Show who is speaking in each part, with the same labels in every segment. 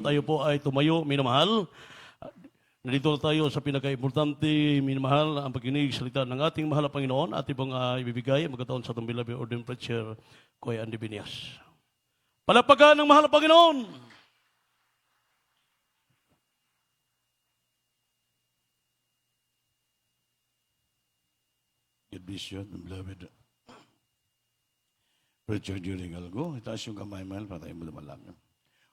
Speaker 1: tayo po ay tumayo, minamahal. Nandito na tayo sa pinaka-importante, minamahal, ang pagkinig salita ng ating mahal na Panginoon. Ating pong ibibigay, magkataon sa itong beloved ordained preacher, Kuya Andy Binias. Palakpakan ng mahal na Panginoon!
Speaker 2: God bless you, beloved preacher during Algo. Itaas yung kamay mahal para tayo malamalang.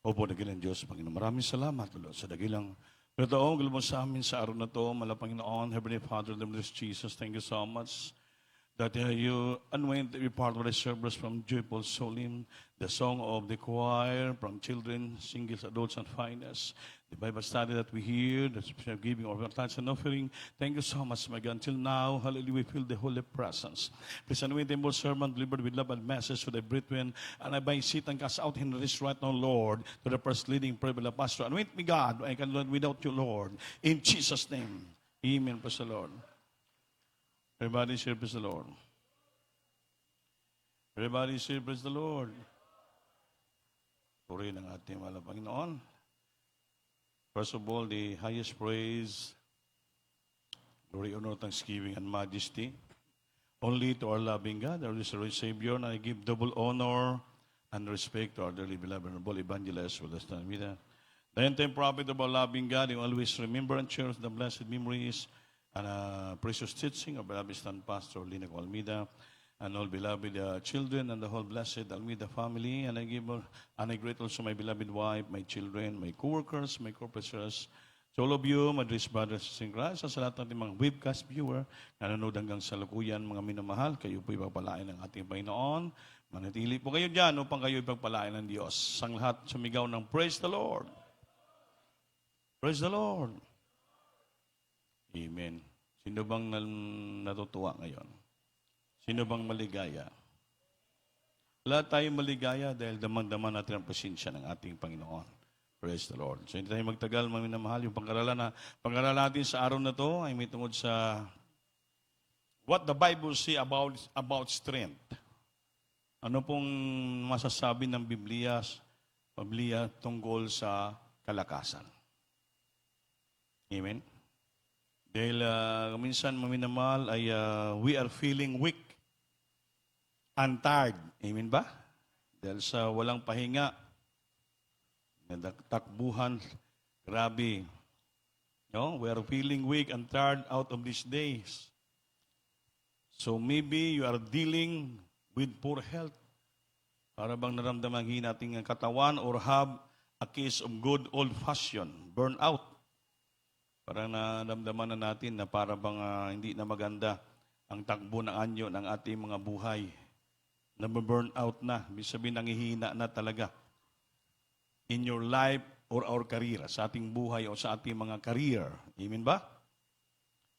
Speaker 2: Opo, dakilang Diyos, Panginoon. Maraming salamat, Lord, sa dakilang Pagkataong gulong sa amin sa araw na to, mahal na Panginoon, Heavenly Father, the blessed Jesus, thank you so much that you anoint every part of the service from joyful solemn, the song of the choir, from children, singles, adults, and finest, the Bible study that we hear, the special giving of our tithes and offering. Thank you so much, my God. Until now, hallelujah, we feel the holy presence. Please anoint the humble servant, delivered with love and message to the brethren, and I bind Satan cast out in this right now, Lord, to the first leading prayer of the pastor. Anoint me, God, I can do it without you, Lord. In Jesus' name, amen. Praise the Lord. Everybody say, praise the Lord. Everybody say, praise the Lord. Puri ng ating mahal na Panginoon. First of all, the highest praise, glory, honor, thanksgiving, and majesty, only to our loving God, our Lord Savior, and I give double honor and respect to our dearly beloved and noble evangelist, with us with that. The end-time prophet of our loving God, you always remember and cherish the blessed memories and precious teaching of beloved stand pastor Lina Almeida, and all beloved children and the whole blessed Almeida family. And I greet also my beloved wife, my children, my co-workers, my co-professors, to all of you, my dear brothers in Christ, sa lahat ng mga webcast viewer na nanonood hanggang sa lukuyan, mga minamahal, kayo po ipagpalain ng ating Panginoon. Manatili po kayo dyan upang kayo ipagpalain ng Diyos. Sang lahat sumigaw ng praise the Lord. Praise the Lord. Amen. Sino bang natutuwa ngayon? Sino bang maligaya? Lahat tayo maligaya dahil damang-daman natin ang presensya ng ating Panginoon. Praise the Lord. So hindi tayo magtagal, mga minamahal. Yung pag-aralan natin sa araw na to ay may tungkol sa what the Bible say about strength. Ano pong masasabi ng Biblia tungkol sa kalakasan? Amen? Dahil minsan, mga minamahal, ay we are feeling weak and tired. Amen ba? Dahil sa walang pahinga, takbuhan, grabe. No? We are feeling weak and tired out of these days. So maybe you are dealing with poor health. Para bang naramdaman natin ang katawan or have a case of good old-fashioned burnout. Parang naramdaman na natin na para bang hindi na maganda ang takbo ng anyo ng ating mga buhay. Na-burn out na. Ibig sabihin, nangihina na talaga. In your life or our career. Sa ating buhay o sa ating mga career. Amen ba?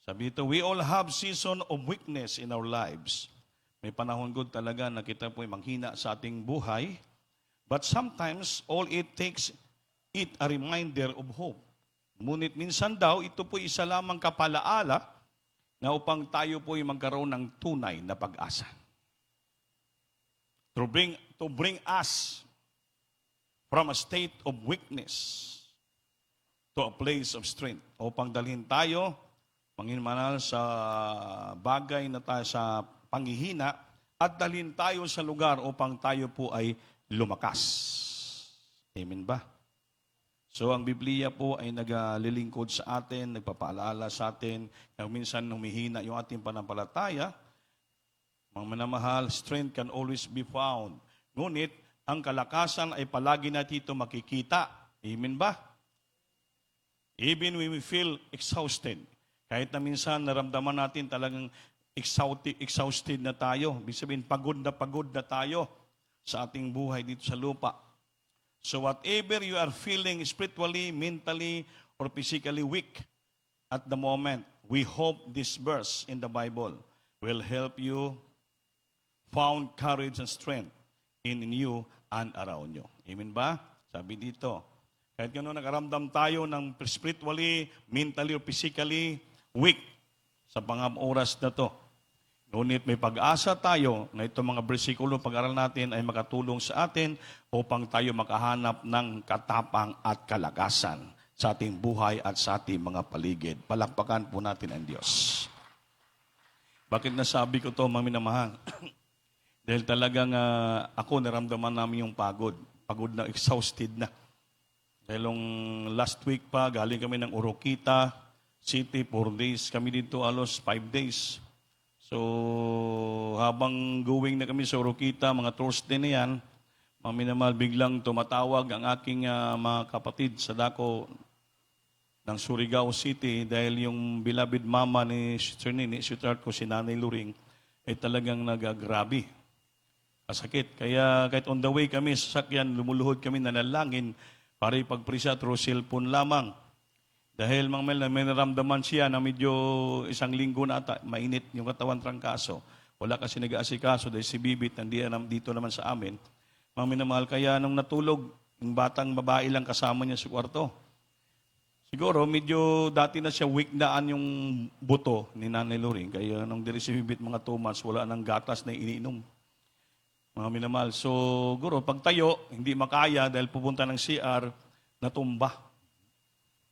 Speaker 2: Sabi ito, we all have season of weakness in our lives. May panahon good talaga na kita po ay manghina sa ating buhay. But sometimes, all it takes it a reminder of hope. Ngunit minsan daw, ito po isa lamang kapalaala na upang tayo po ay magkaroon ng tunay na pag-asa. To bring us from a state of weakness to a place of strength. Upang dalhin tayo, manginmanal sa bagay na tayo sa panghihina at dalhin tayo sa lugar upang tayo po ay lumakas. Amen ba? So ang Biblia po ay naglilingkod sa atin, nagpapaalala sa atin, na minsan humihina yung ating panampalataya. Mga manamahal, strength can always be found. Ngunit, ang kalakasan ay palagi natin ito makikita. Amen ba? Even when we feel exhausted, kahit na minsan naramdaman natin talagang exhausted na tayo, ibig sabihin pagod na tayo sa ating buhay dito sa lupa. So whatever you are feeling spiritually, mentally, or physically weak at the moment, we hope this verse in the Bible will help you found courage and strength in you and around you. Amen ba? Sabi dito, kahit gano'n nakaramdam tayo ng spiritually, mentally, or physically weak sa oras na to, Ngunit may pag-asa tayo na itong mga bersikulo pag-aral natin ay makatulong sa atin upang tayo makahanap ng katapang at kalakasan sa ating buhay at sa ating mga paligid. Palakpakan po natin ang Diyos. Bakit nasabi ko to, mga minamahal? Dahil talagang ako naramdaman namin yung pagod. Pagod na, exhausted na. Dahil last week pa, galing kami ng Oroquita City, 4 days. Kami dito alos 5 days. So, habang going na kami sa Oroquita, mga Thursday na yan, mga minamahal, biglang tumatawag ang aking mga kapatid sa dako ng Surigao City dahil yung beloved mama ni Sister Nini, sweetheart ko, si Nanay Luring, ay talagang nagagrabe. Masakit. Kaya kahit on the way kami sa sakyan, lumuluhod kami nanalangin para ipagprisa through cellphone lamang. Dahil mga mel, may naramdaman siya na medyo isang linggo na ata, mainit yung katawan trangkaso. Wala kasi nag-aasikaso dahil si Bibit dito naman sa amin. Mga minamahal, kaya nung natulog, yung batang babae lang kasama niya sa kwarto. Siguro, medyo dati na siya weak daan yung buto ni Nanay Loring. Kaya nung diri si Bibit mga 2 months, wala nang gatas na iniinom. Mga minamahal. So, siguro, pagtayo, hindi makaya dahil pupunta ng CR, natumba.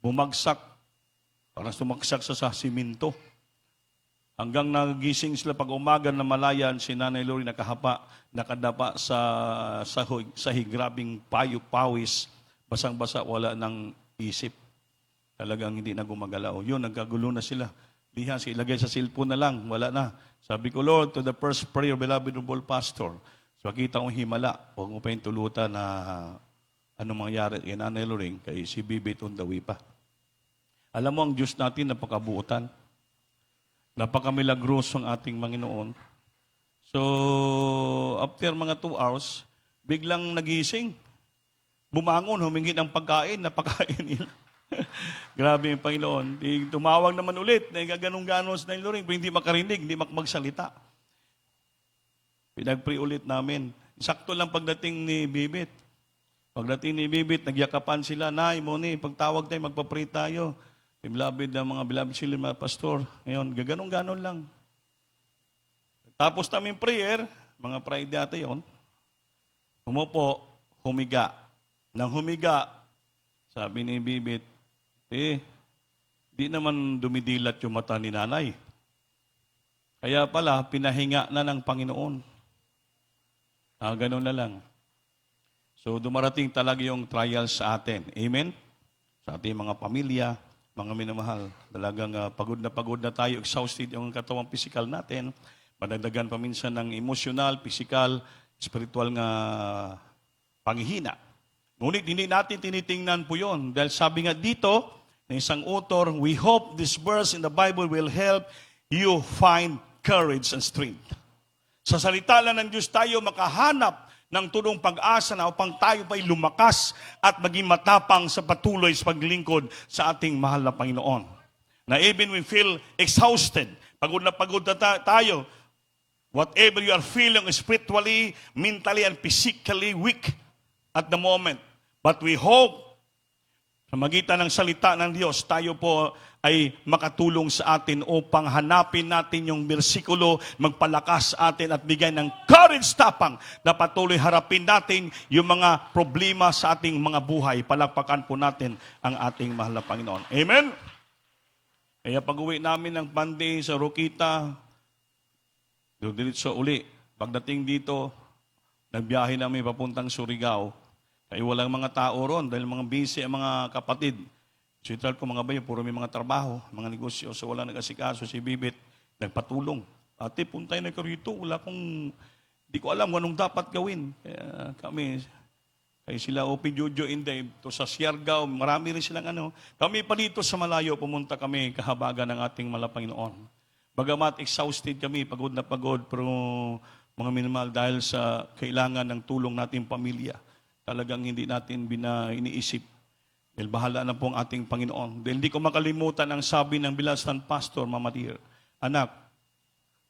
Speaker 2: Bumagsak. Parang sumaksak sa siminto. Hanggang nagising sila pag umaga na malayan, si Nanay Loring nakadapa sa sahig, grabing pawis, basang-basa, wala ng isip. Talagang hindi na gumagalaw. Yun, nagkagulo na sila. Lihan, ilagay sa cellphone na lang, wala na. Sabi ko, Lord, to the first prayer, beloved of all pastor, so makita kong himala, huwag mo pa yung tulutan na anong mangyari kay Nanay Loring, kay si Bibit on the way pa. Alam mo, ang Diyos natin, napakabuutan. Napakamilagros ang ating Panginoon. So, after mga 2 hours, biglang nagising. Bumangon, humingi ng pagkain, napakain nila. Grabe yung Panginoon. Tumawag naman ulit, na gaganong-ganon sa Nanay Loring, pero hindi makarinig, hindi magsalita. Pinag-pray ulit namin. Sakto lang pagdating ni Bibit. Pagdating ni Bibit, nagyakapan sila, Nay, Moni, pagtawag tayo, magpa-pray tayo. Beloved na mga beloved sila, mga pastor. Ngayon, gaganong-ganon lang. Tapos namin prayer, mga Friday ata yun, umupo, humiga. Nang humiga, sabi ni Bibit, di naman dumidilat yung mata ni Nanay. Kaya pala, pinahinga na ng Panginoon. Ganun na lang. So, dumarating talaga yung trial sa atin. Amen? Sa ating mga pamilya, mga minamahal, talagang pagod na tayo, exhausted yung katawang physical natin, madagdagan pa minsan ng emotional, physical, spiritual nga panghihina. Ngunit hindi natin tinitingnan po yun. Dahil sabi nga dito, ng isang author, we hope this verse in the Bible will help you find courage and strength. Sa salita lang ng Diyos tayo makahanap ng tunong pag-asa na upang tayo pa'y lumakas at maging matapang sa patuloy sa paglingkod sa ating mahal na Panginoon. Na even we feel exhausted, pagod na tayo, whatever you are feeling spiritually, mentally, and physically weak at the moment. But we hope, sa magitan ng salita ng Diyos, tayo po ay makatulong sa atin upang hanapin natin yung bersikulo, magpalakas atin at bigay ng courage tapang na patuloy harapin natin yung mga problema sa ating mga buhay. Palakpakan po natin ang ating mahal na Panginoon. Amen? Kaya pag-uwi namin ng Monday sa Oroquita, diretso uli. Pagdating dito, nagbiyahe namin papuntang Surigao. Kaya walang mga tao ron dahil mga busy ang mga kapatid. Sweetheart ko, mga bayo, puro may mga trabaho, mga negosyo, so wala nag-asikaso. Si Bibit, nagpatulong. Ate, puntay na ko rito, di ko alam kung anong dapat gawin. Kaya kami, kaya sila, Opi Jojo Inday, to sa Siargao, marami rin silang Kami pa dito sa malayo, pumunta kami kahabagan ng ating Panginoon. Bagamat exhausted kami, pagod na pagod, pero mga minimal dahil sa kailangan ng tulong nating pamilya, talagang hindi natin iniisip. Dahil bahala na po ang ating Panginoon. Dahil hindi ko makalimutan ang sabi ng bilastan pastor, Mama Dear, anak,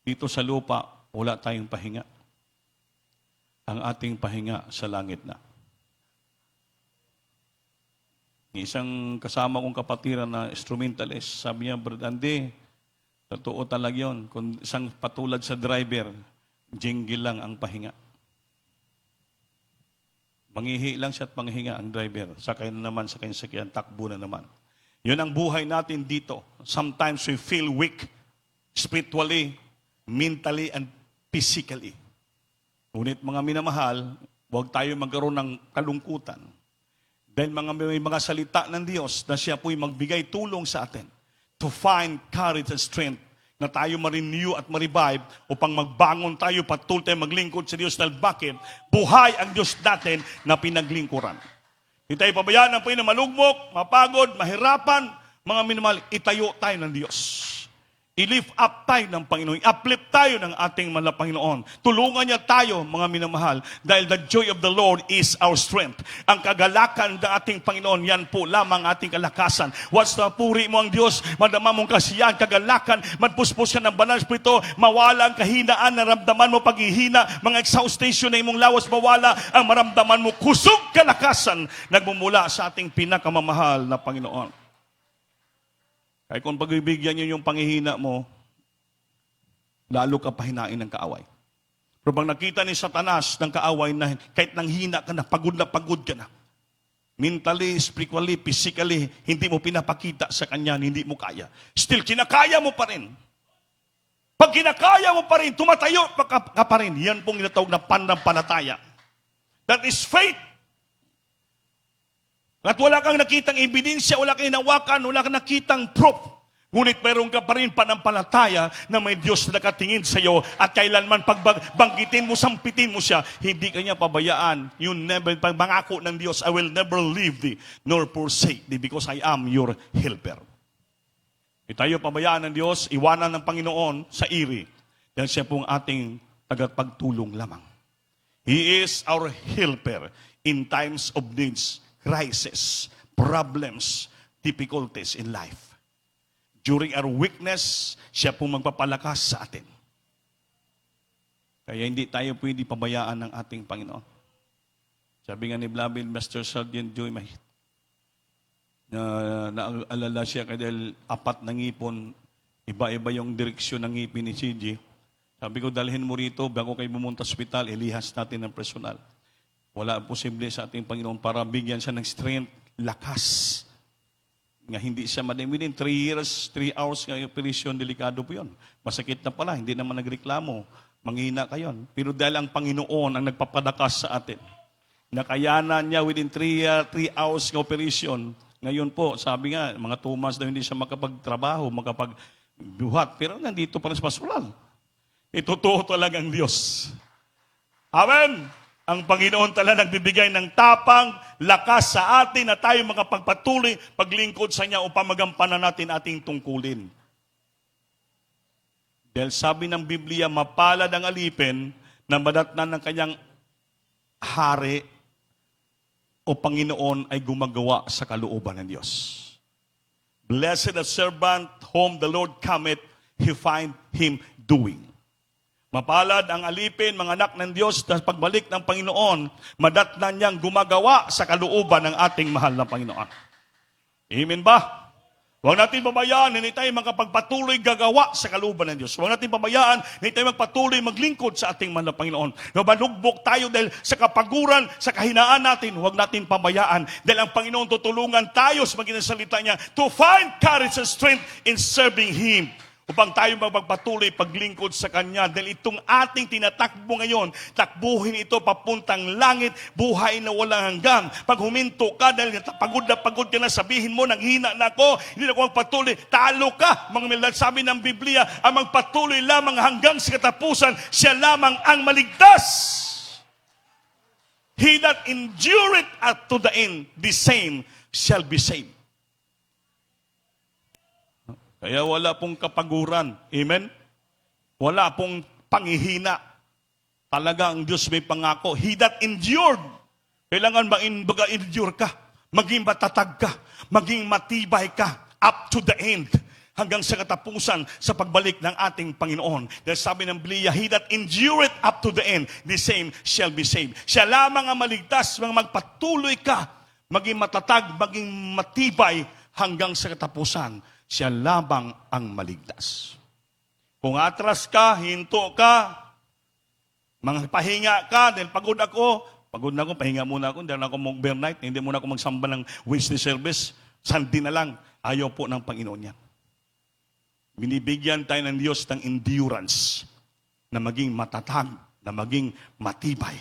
Speaker 2: dito sa lupa, wala tayong pahinga. Ang ating pahinga sa langit na. Isang kasama kong kapatiran na instrumentalist, sabi niya, Brad Andy, Totoo talaga yun. Kung isang patulad sa driver, jingle lang ang pahinga. Mangihi lang siya at panghinga ang driver. Sakay na naman sa kanyang sakyan, takbo na naman. Yun ang buhay natin dito. Sometimes we feel weak spiritually, mentally, and physically. Ngunit mga minamahal, huwag tayo magkaroon ng kalungkutan. Dahil may mga salita ng Diyos na siya po'y magbigay tulong sa atin to find courage and strength na tayo ma-renew at ma-revive upang magbangon tayo, patuloy tayo maglingkod sa Diyos. Dahil bakit? Buhay ang Diyos natin na pinaglingkuran. Hindi tayo pabayaan ng Panginoon malugmok, mapagod, mahirapan, mga minamahal, itayo tayo ng Diyos. I-lift up tayo ng Panginoon. I-uplift tayo ng ating mahal na Panginoon. Tulungan niya tayo, mga minamahal, dahil the joy of the Lord is our strength. Ang kagalakan ng ating Panginoon, yan po lamang ating kalakasan. Once na puri mo ang Diyos, madama mong kasiyahan, kagalakan, magpuspos ka ng banal spirito, mawala ang kahinaan, naramdaman mo paghihina, mga exhaustion na imong lawas, mawala ang maramdaman mo, kusog kalakasan, nagmumula sa ating pinakamamahal na Panginoon. Kaya kung pagbibigyan niyo yung panghihina mo, lalo ka pahinain ng kaaway. Pero pag nakita ni Satanas ng kaaway na kahit nang hina ka na pagod ka na, mentally, spiritually, physically, hindi mo pinapakita sa kanya, hindi mo kaya. Still, kinakaya mo pa rin. Pag kinakaya mo pa rin, tumatayo ka pa rin. Yan pong tinatawag na pananampalataya. That is faith. At wala kang nakitang ebidensya, wala kang hinawakan, wala kang nakitang proof. Ngunit meron ka pa rin panampalataya na may Diyos na nakatingin sa iyo at kailanman pagbanggitin mo, sampitin mo siya, hindi ka niya pabayaan. You never, pangako ng Diyos, I will never leave thee nor forsake thee because I am your helper. Hindi tayo pabayaan ng Diyos, iwanan ng Panginoon sa iri. Dahil siya pong ating tagapagtulong lamang. He is our helper in times of needs, crisis, problems, difficulties in life. During our weakness, siya po magpapalakas sa atin. Kaya hindi tayo pwede pabayaan ng ating Panginoon. Sabi nga ni Blabil, Master Sergeant Joy Mahit, naalala siya dahil 4 na ngipon, iba-iba yung direksyon ng ngipin ni CG. Sabi ko, dalhin mo rito, bago kayo pumunta sa ospital, ilihas natin ng personal. Wala posible sa ating Panginoon para bigyan siya ng strength, lakas. Nga hindi siya madami. Within 3 years, 3 hours ng operation, delikado po yun. Masakit na pala, hindi naman nagreklamo. Manghina ka yun. Pero dahil ang Panginoon ang nagpapadakas sa atin, nakayanan niya within 3 hours ng operation. Ngayon po, sabi nga, mga 2 months na hindi siya makapagtrabaho, makapagbuhat. Pero nandito pa rin sa pastoral. Itutuo talaga ang Diyos. Amen! Ang Panginoon talaga nagbibigay ng tapang, lakas sa atin na tayo makapagpatuloy, paglingkod sa Niya upang magampanan natin ating tungkulin. Dahil sabi ng Biblia, mapalad ang alipin na madatnan ng kanyang hari o Panginoon ay gumagawa sa kalooban ng Diyos. Blessed the servant whom the Lord cometh, he find him doing. Mapalad ang alipin, mga anak ng Diyos, sa pagbalik ng Panginoon, madatnan niyang gumagawa sa kalooban ng ating mahal na Panginoon. Amen ba? Huwag natin pabayaan, hindi tayo makapagpatuloy gagawa sa kalooban ng Diyos. Huwag natin pabayaan, hindi tayo magpatuloy maglingkod sa ating mahal na Panginoon. Nabalugbok tayo dahil sa kapaguran, sa kahinaan natin, huwag natin pabayaan. Dahil ang Panginoon tutulungan tayo sa maginasalita niya to find courage and strength in serving Him. Upang tayo magpagpatuloy paglingkod sa Kanya. Dahil itong ating tinatakbo ngayon, takbuhin ito papuntang langit, buhay na walang hanggan. Pag huminto ka dahil pagod ka na, sabihin mo, nanghina na ako, hindi na ako magpatuloy, talo ka. Mga milad, sabi ng Biblia, ang magpatuloy lamang hanggang sa katapusan, siya lamang ang maligtas. He that endureth up to the end, the same shall be saved. Kaya wala pong kapaguran. Amen? Wala pong panghihina. Talaga ang Diyos may pangako. He that endured. Kailangan mag-endure ka. Maging matatag ka. Maging matibay ka. Up to the end. Hanggang sa katapusan sa pagbalik ng ating Panginoon. Dahil sabi ng Biblia, he that endureth up to the end, the same shall be saved. Siya lamang ang maligtas. Magpatuloy ka. Maging matatag, maging matibay hanggang sa katapusan. Siya lamang ang maligtas. Kung atras ka, hinto ka, mga pahinga ka, dahil pagod na ako, pahinga muna ako, hindi na ako mag-overnight, hindi muna ako magsamba ng Wednesday service, Sunday na lang. Ayaw po ng Panginoon yan. Binibigyan tayo ng Diyos ng endurance na maging matatag, na maging matibay.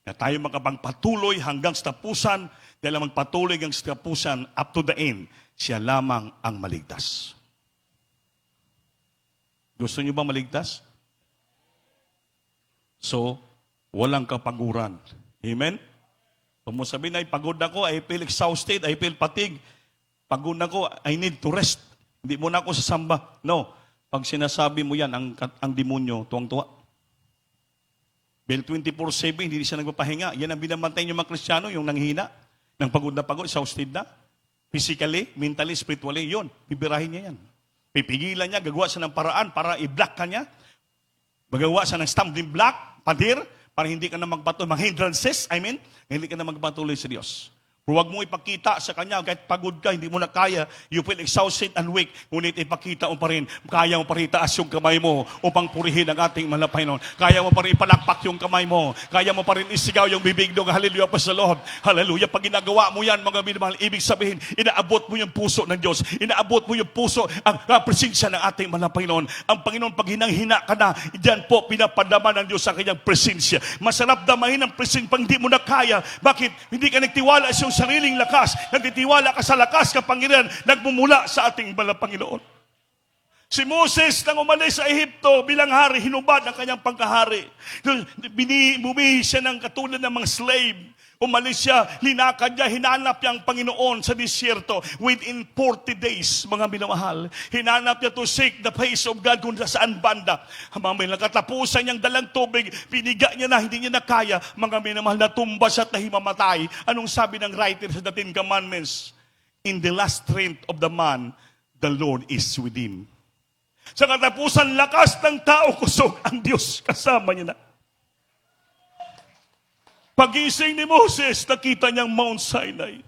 Speaker 2: Na tayo makapagpatuloy hanggang sa tapusan, dahil magpatuloy hanggang sa tapusan, up to the end, siya lamang ang maligtas. Gusto niyo ba maligtas? So, walang kapaguran. Amen? Kung mo sabihin ay pagod ako, I feel exhausted, I feel fatigue. Pagod ako, I need to rest. Hindi mo na ako sasamba. No. Pag sinasabi mo yan, ang demonyo, tuwang-tuwa. Bel 24/7, hindi siya nagpapahinga. Yan ang binamantay niyo mga Kristiyano, yung nanghina, ng pagod na pagod, exhausted na. Physically, mentally, spiritually, yun. Bibirahin niya yan. Pipigilan niya, gagawa siya ng paraan para i-block ka niya. Magawa siya ng stumbling block, padir, para hindi ka na magpatuloy, mga hindrances, hindi ka na magpatuloy sa Diyos. Huwag mo ipakita sa Kanya, kahit pagod ka, hindi mo na kaya, you feel exhausted and weak, ngunit ipakita mo pa rin, kaya mo pa rin itaas yung kamay mo upang purihin ang ating mahal na Panginoon. Kaya mo pa rin ipalakpak yung kamay mo, kaya mo pa rin isigaw yung bibig ng hallelujah pa sa Lord. Hallelujah. Pag ginagawa mo yan, mga minamahal, ibig sabihin, inaabot mo yung puso ng Diyos, inaabot mo yung puso, ang presensya ng ating mahal na Panginoon. Ang Panginoon, pag hinang-hina ka na, diyan po pinapadama ng Diyos sa kanyang presensya. Masarap damahin ang presensya pag hindi mo na kaya. Bakit? Hindi ka nagtiwala sa iyong sariling lakas, nagtitiwala ka sa lakas kapangyarihan nagmumula sa ating mahal na Panginoon. Si Moses nang umalis sa Ehipto bilang hari, hinubad ang kanyang pagkahari. Bumihis siya ng katulad ng mga slave. Umalis siya, linakad niya, hinanap niya ang Panginoon sa disyerto within 40 days, mga minamahal. Hinanap niya to seek the face of God kung saan banda. Mamay nakatapusan niyang dalang tubig, piniga niya na, hindi niya na kaya, mga minamahal, natumba siya at nahimamatay. Anong sabi ng writer sa The Ten Commandments? In the last strength of the man, the Lord is with him. Sa katapusan, lakas ng tao, kusog ang Diyos, kasama niya na. Pagising ni Moses, nakita niyang Mount Sinai,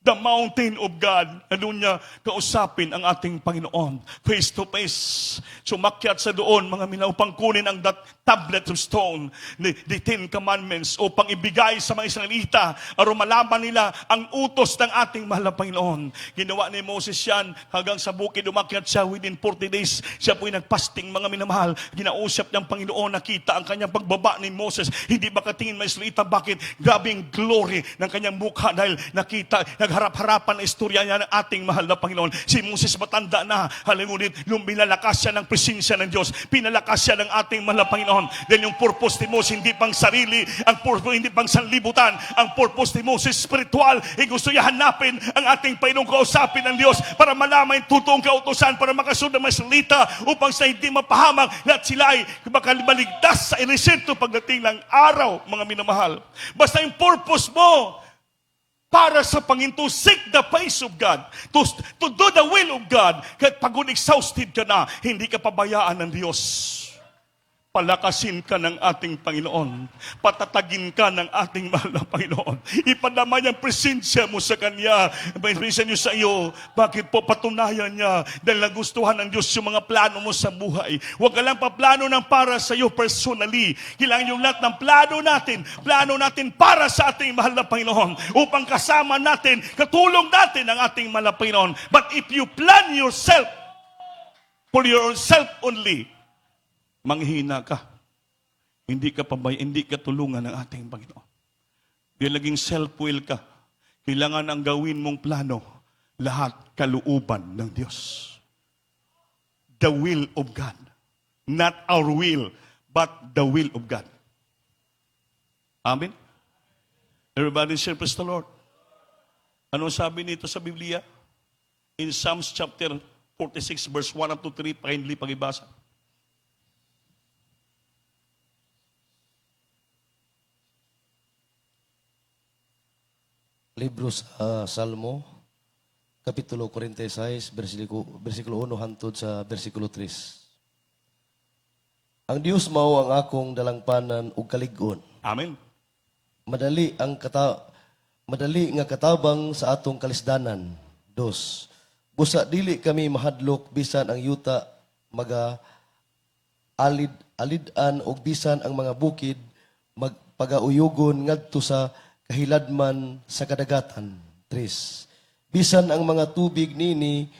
Speaker 2: the mountain of God. Ano niya, kausapin ang ating Panginoon, face to face. Sumakyat sa doon, mga mina, upang kunin ang tablet of stone, the Ten Commandments, upang ibigay sa mga Israelita, aro malaman nila ang utos ng ating mahal na Panginoon. Ginawa ni Moses yan, hanggang sa bukid, umakyat siya within 40 days. Siya po'y nagpasting, mga minamahal. Ginausap niyang Panginoon, nakita ang kanyang pagbaba ni Moses. Hindi ba katingin mga Israelita, bakit? Grabing glory ng kanyang mukha dahil nakita, harap-harapan na istorya niya ng ating mahal na Panginoon. Si Moses matanda na, halingunit, nung pinalakas siya ng presensya ng Diyos, pinalakas siya ng ating mahal na Panginoon. Dahil yung purpose ni Moses, hindi pang sarili, ang purpose, hindi pang sanlibutan, ang purpose ni Moses, spiritual, gusto niya hanapin ang ating Panginoong, kausapin ng Diyos, para malaman yung totoong kautosan, para makasunod ng mga salita, upang sa hindi mapahamang, lahat sila ay makaligtas sa inisento pagdating ng araw, mga minamahal. Basta yung purpose mo, para sa Panginoon, to seek the face of God, to do the will of God. Kahit pagod exhausted ka na, hindi ka pabayaan ng Diyos. Palakasin ka ng ating Panginoon. Patatagin ka ng ating mahal na Panginoon. Ipadama niya ang presensya mo sa Kanya. Presensya niyo sa iyo. Bakit po? Patunayan niya. Dahil nagustuhan ng Diyos yung mga plano mo sa buhay. Huwag ka lang paplano ng para sa iyo personally. Kailangan yung lahat ng plano natin para sa ating mahal na Panginoon. Upang kasama natin, katulong natin ang ating mahal na Panginoon. But if you plan yourself for yourself only, manghina ka. Hindi ka tulungan ng ating Panginoon. Di laging self-will ka. Kailangan ang gawin mong plano, lahat kalooban ng Diyos. The will of God. Not our will, but the will of God. Amen? Everybody say, praise the Lord. Ano sabi nito sa Biblia? In Psalms chapter 46, verse 1 up to 3, kindly pag-ibasa.
Speaker 3: Libro sa Salmo, Kapitulo 46, versikulo 1 hangtod sa versikulo 3. Ang Dios mao ang akong dalangpanan ug kalig-on.
Speaker 2: Amen.
Speaker 3: Madali nga katabang sa atong kalisdanan. 2. Busa dili kami mahadlok bisan ang yuta maga alidan og bisan ang mga bukid magpagauyugon ngadto sa kahiladman sa kadagatan. 3. Bisan ang mga tubig nini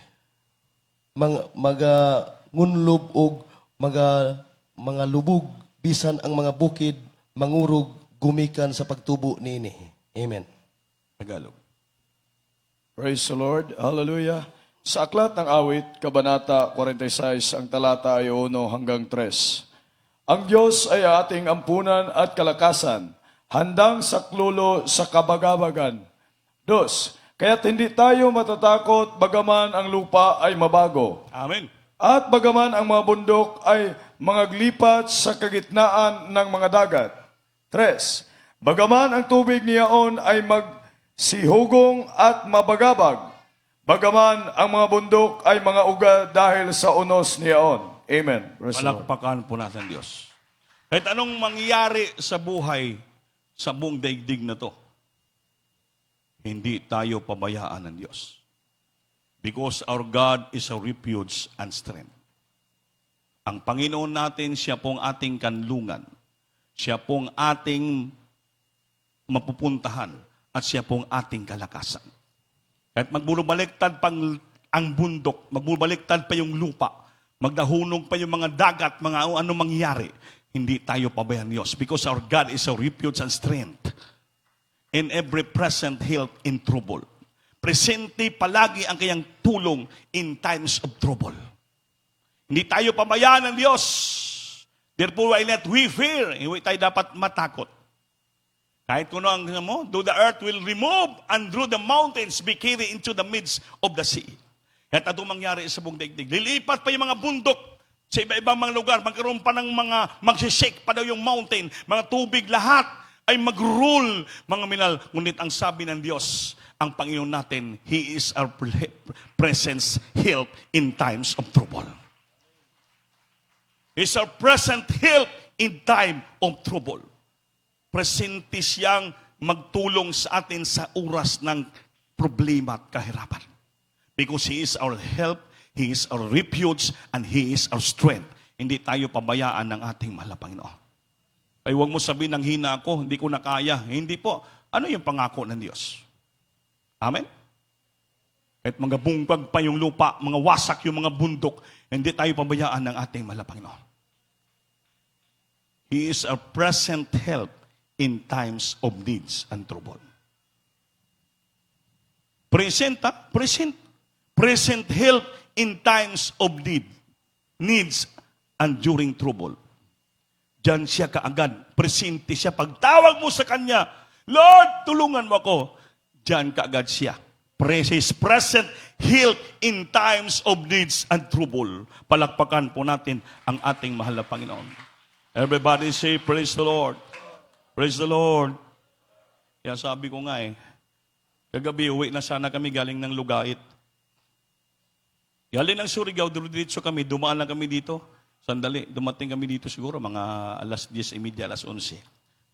Speaker 3: maga ngunlob og mga lubog, bisan ang mga bukid mangurog gumikan sa pagtubo nini. Amen.
Speaker 2: Tagalog.
Speaker 4: Praise the Lord. Hallelujah. Sa aklat ng awit, Kabanata 46, ang talata ay 1 hanggang 3. Ang Diyos ay ating ampunan at kalakasan, handang saklulo sa kabagabagan. 2. Kaya't hindi tayo matatakot bagaman ang lupa ay mabago.
Speaker 2: Amen.
Speaker 4: At bagaman ang mga bundok ay mangaglipat sa kagitnaan ng mga dagat. 3. Bagaman ang tubig niyaon ay magsihugong at mabagabag. Bagaman ang mga bundok ay mga uga dahil sa unos niyaon. Amen. Praise the Lord.
Speaker 2: Palakpakan po natin Diyos. Kahit anong mangyari sa buhay, sa buong daigdig na to, hindi tayo pabayaan ng Diyos. Because our God is a refuge and strength. Ang Panginoon natin, siya pong ating kanlungan. Siya pong ating mapupuntahan at siya pong ating kalakasan. Kahit magbubaliktad pang ang bundok, magbubaliktad pa yung lupa, magdahunog pa yung mga dagat, mga ano mangyari, hindi tayo pabayaan ng Diyos because our God is a refuge and strength in every present help in trouble. Presente palagi ang kanyang tulong in times of trouble. Hindi tayo pabayaan ng Diyos. Therefore, why not we fear? Hindi tayo dapat matakot. Kahit kuno ang mo, though the earth will remove and through the mountains be carried into the midst of the sea. Kahit atong mangyari sa buong daigdig. Lilipat pa yung mga bundok sa iba-ibang mga lugar. Magkaroon pa ng mga, magsishake pa daw yung mountain. Mga tubig lahat ay mag-rule, mga minal. Ngunit ang sabi ng Diyos, ang Panginoon natin, He is our presence help in times of trouble. He is our present help in time of trouble. Presente siyang magtulong sa atin sa oras ng problema at kahirapan. Because He is our help, He is our refuge, and He is our strength. Hindi tayo pabayaan ng ating mahal na Panginoon. Ay huwag mo sabihin ng hina ako, hindi ko na kaya. Hindi po. Ano yung pangako ng Diyos? Amen? Kahit mga bungbag pa yung lupa, mga wasak yung mga bundok, hindi tayo pabayaan ng ating mahal na Panginoon. He is our present help in times of needs and trouble. Present help in times of needs and during trouble. Diyan siya kaagad, presente siya. Pagtawag mo sa Kanya, Lord, tulungan mo ako. Diyan kaagad siya. His present help in times of needs and trouble. Palakpakan po natin ang ating mahal na Panginoon. Everybody say, praise the Lord. Praise the Lord. Kaya sabi ko nga kagabi uwi na sana kami galing ng Lugait. Galing ng Surigao, diretso kami, dumaan lang kami dito. Sandali, dumating kami dito siguro mga alas 10:30, alas 11.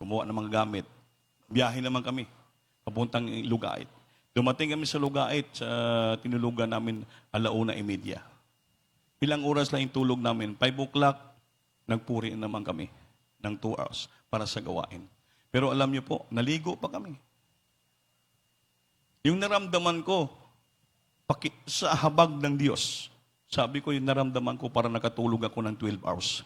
Speaker 2: Kumuha ng mga gamit. Biyahe naman kami, papuntang Lugait. Dumating kami sa Lugait, sa tinulugan namin 1:30. Ilang oras lang yung tulog namin. 5 o'clock, nagpuri naman kami ng 2 hours para sa gawain. Pero alam niyo po, naligo pa kami. Yung naramdaman ko, sa habag ng Diyos, sabi ko yung naramdaman ko para nakatulog ako ng 12 hours.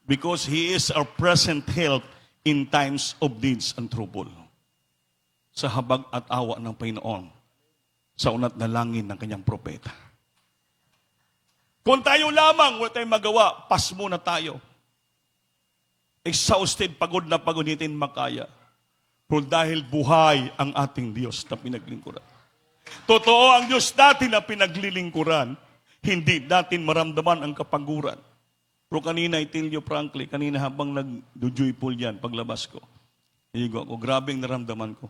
Speaker 2: Because He is our present help in times of needs and trouble. Sa habag at awa ng Panginoon, sa unat na langin ng kanyang propeta. Kung tayo lamang, wala tayong magawa, pas muna tayo. Exhausted, pagod na pagod, hindi natin makaya. Pero dahil buhay ang ating Diyos na pinaglingkuran. Totoo ang Diyos natin na pinaglilingkuran, hindi natin maramdaman ang kapaguran. Pero kanina, I tell you frankly, kanina habang nag-joyful yan, paglabas ko, igo ako, grabing naramdaman ko.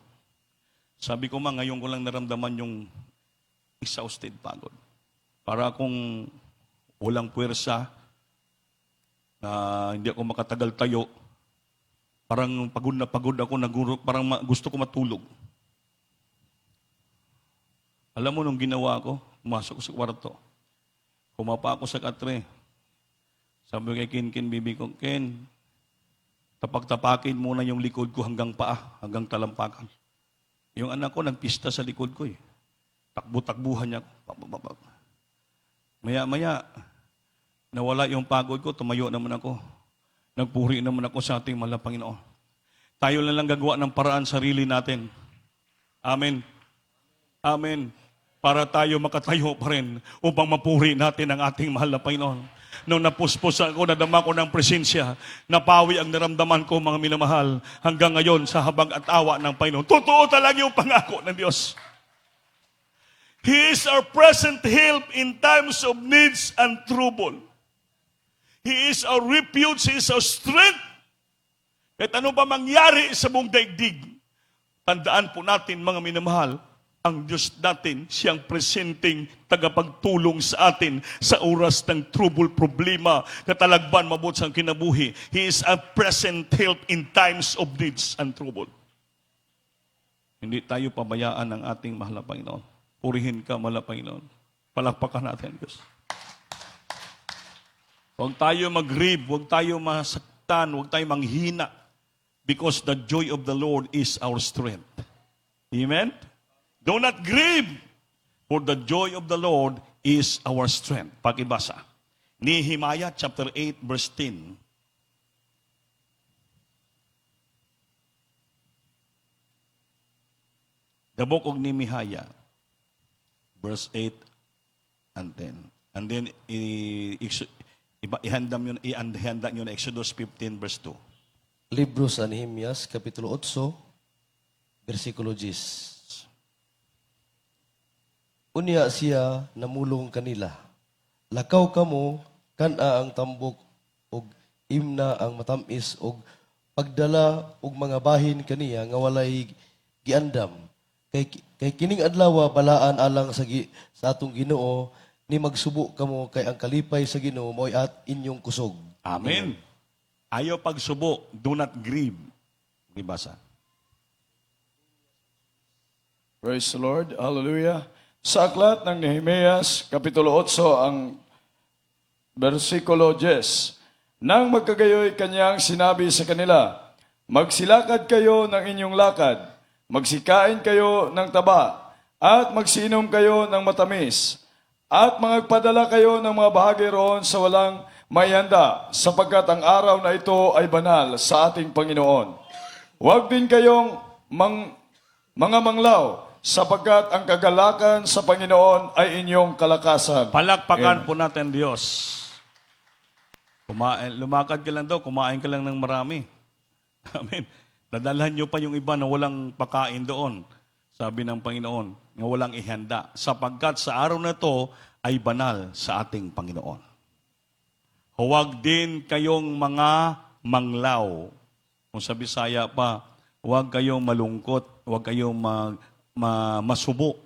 Speaker 2: Sabi ko ngayon ko lang naramdaman yung exhausted, pagod. Para akong walang puwersa, hindi ako makatagal tayo. Parang pagod na pagod ako, parang gusto ko matulog. Alam mo nung ginawa ko, pumasok ko sa kwarto. Pumapa ako sa katre. Sabi ko kay Kin, bibi ko, Ken, tapak-tapakin muna yung likod ko hanggang paa, hanggang talampakan. Yung anak ko, nagpista sa likod ko eh. Takbo-takbuhan niya. Maya-maya, nawala yung pagod ko, tumayo naman ako. Nagpuri naman ako sa ating mahal na Panginoon. Tayo lang gagawa ng paraan sarili natin. Amen. Amen. Para tayo makatayo pa rin upang mapuri natin ang ating mahal na Panginoon. Nung napuspos ako, nadama ko ng presensya, napawi ang naramdaman ko, mga minamahal, hanggang ngayon sa habag at awa ng Panginoon. Totoo talaga yung pangako ng Diyos. He is our present help in times of needs and trouble. He is our refuge, He is our strength. Kahit ano pa mangyari sa buong daigdig, tandaan po natin, mga minamahal, ang Diyos natin, siyang presenting tagapagtulong sa atin sa oras ng trouble, problema, katalagban, mabuot sa kinabuhi. He is a present help in times of needs and trouble. Hindi tayo pabayaan ng ating mahal na Panginoon. Purihin ka, mahal na Panginoon. Palakpakan natin, Diyos. Huwag tayo mag-grieve, huwag tayo masaktan, huwag tayo manghina, because the joy of the Lord is our strength. Amen? Do not grieve, for the joy of the Lord is our strength. Pakibasa. Nehemiah chapter 8 verse 10. The book of Nehemiah, verse 8 and 10. And then, ihanda nyo na Exodus 15 verse 2.
Speaker 3: Libro sa Nehemias, Kapitulo 8, versikulo 10. Unya siya namulong kanila. Lakaw kamo, kana ang tambok, og imna ang matamis, og pagdala og mga bahin kaniya nga walay giandam. Kay kining adlaw balaan alang sa atong Ginoo, ni magsubo kamo kay ang kalipay sa Ginoo mo'y at inyong kusog.
Speaker 2: Amen. Ayaw pagsubo, do not grieve. Ibasa.
Speaker 4: Praise the Lord. Hallelujah. Sa aklat ng Nehemias, Kapitulo 8, ang versikulo 10. Nang magkagayoy kanyang sinabi sa kanila, magsilakad kayo ng inyong lakad, magsikain kayo ng taba, at magsinom kayo ng matamis, at magpadala kayo ng mga bahagi roon sa walang mayanda, sapagkat ang araw na ito ay banal sa ating Panginoon. Huwag din kayong mga manglaw, sapagkat ang kagalakan sa Panginoon ay inyong kalakasan.
Speaker 2: Palakpakan po natin Diyos. Lumakad ka lang daw, kumain ka lang ng marami. Amen. Dadalhan nyo pa yung iba na walang pakain doon. Sabi ng Panginoon, na walang ihanda. Sapagkat sa araw na to ay banal sa ating Panginoon. Huwag din kayong mga manglaw. Kung sa Bisaya pa, huwag kayong malungkot, huwag kayong masubo,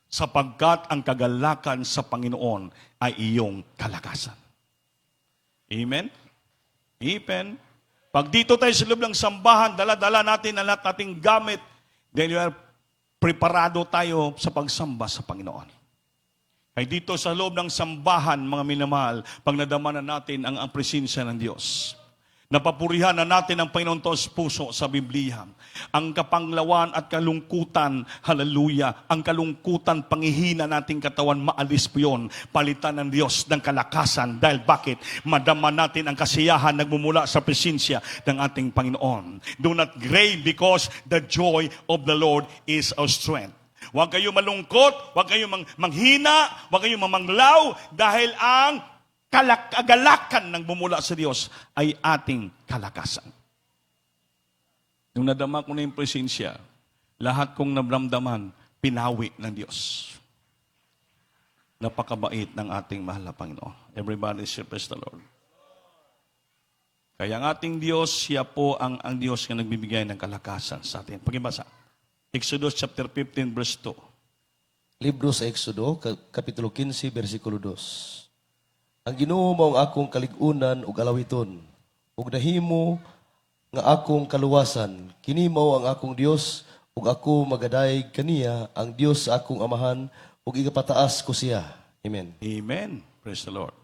Speaker 2: sapagkat ang kagalakan sa Panginoon ay iyong kalakasan. Amen? Amen? Pag dito tayo sa loob ng sambahan, dala-dala natin ang lahat nating gamit, then you are preparado tayo sa pagsamba sa Panginoon. Kaya dito sa loob ng sambahan, mga minamahal, pag nadama na natin ang presensya ng Diyos, napapurihan na natin ang Panginoon taos puso sa Biblia. Ang kapanglawan at kalungkutan, hallelujah, ang kalungkutan, panghihina nating katawan, maalis po yun. Palitan ng Diyos ng kalakasan. Dahil bakit? Madama natin ang kasiyahan nagmumula sa presensya ng ating Panginoon. Do not grieve because the joy of the Lord is our strength. Huwag kayong malungkot, huwag kayong manghina, huwag kayong mamanglaw, dahil ang kagalakan ng bumula sa Diyos ay ating kalakasan. Nung nadama ko na yung presensya, lahat kong nabramdaman, pinawi ng Diyos. Napakabait ng ating mahal na Panginoon. Everybody say, praise the Lord. Kaya ang ating Diyos, siya po ang Diyos na nagbibigay ng kalakasan sa atin. Pagibasa. Exodus chapter 15, verse 2.
Speaker 3: Libro sa Exodo, Kapitulo 15, versikulo 2. Ang Ginoo mao ang akong kaligunan ug alawiton, ug nahimo nga akong kaluwasan. Kini mao ang akong Dios, ug ako magadayeg kaniya, ang Dios sa akong amahan, ug igapataas ko siya. Amen.
Speaker 2: Amen. Praise the Lord.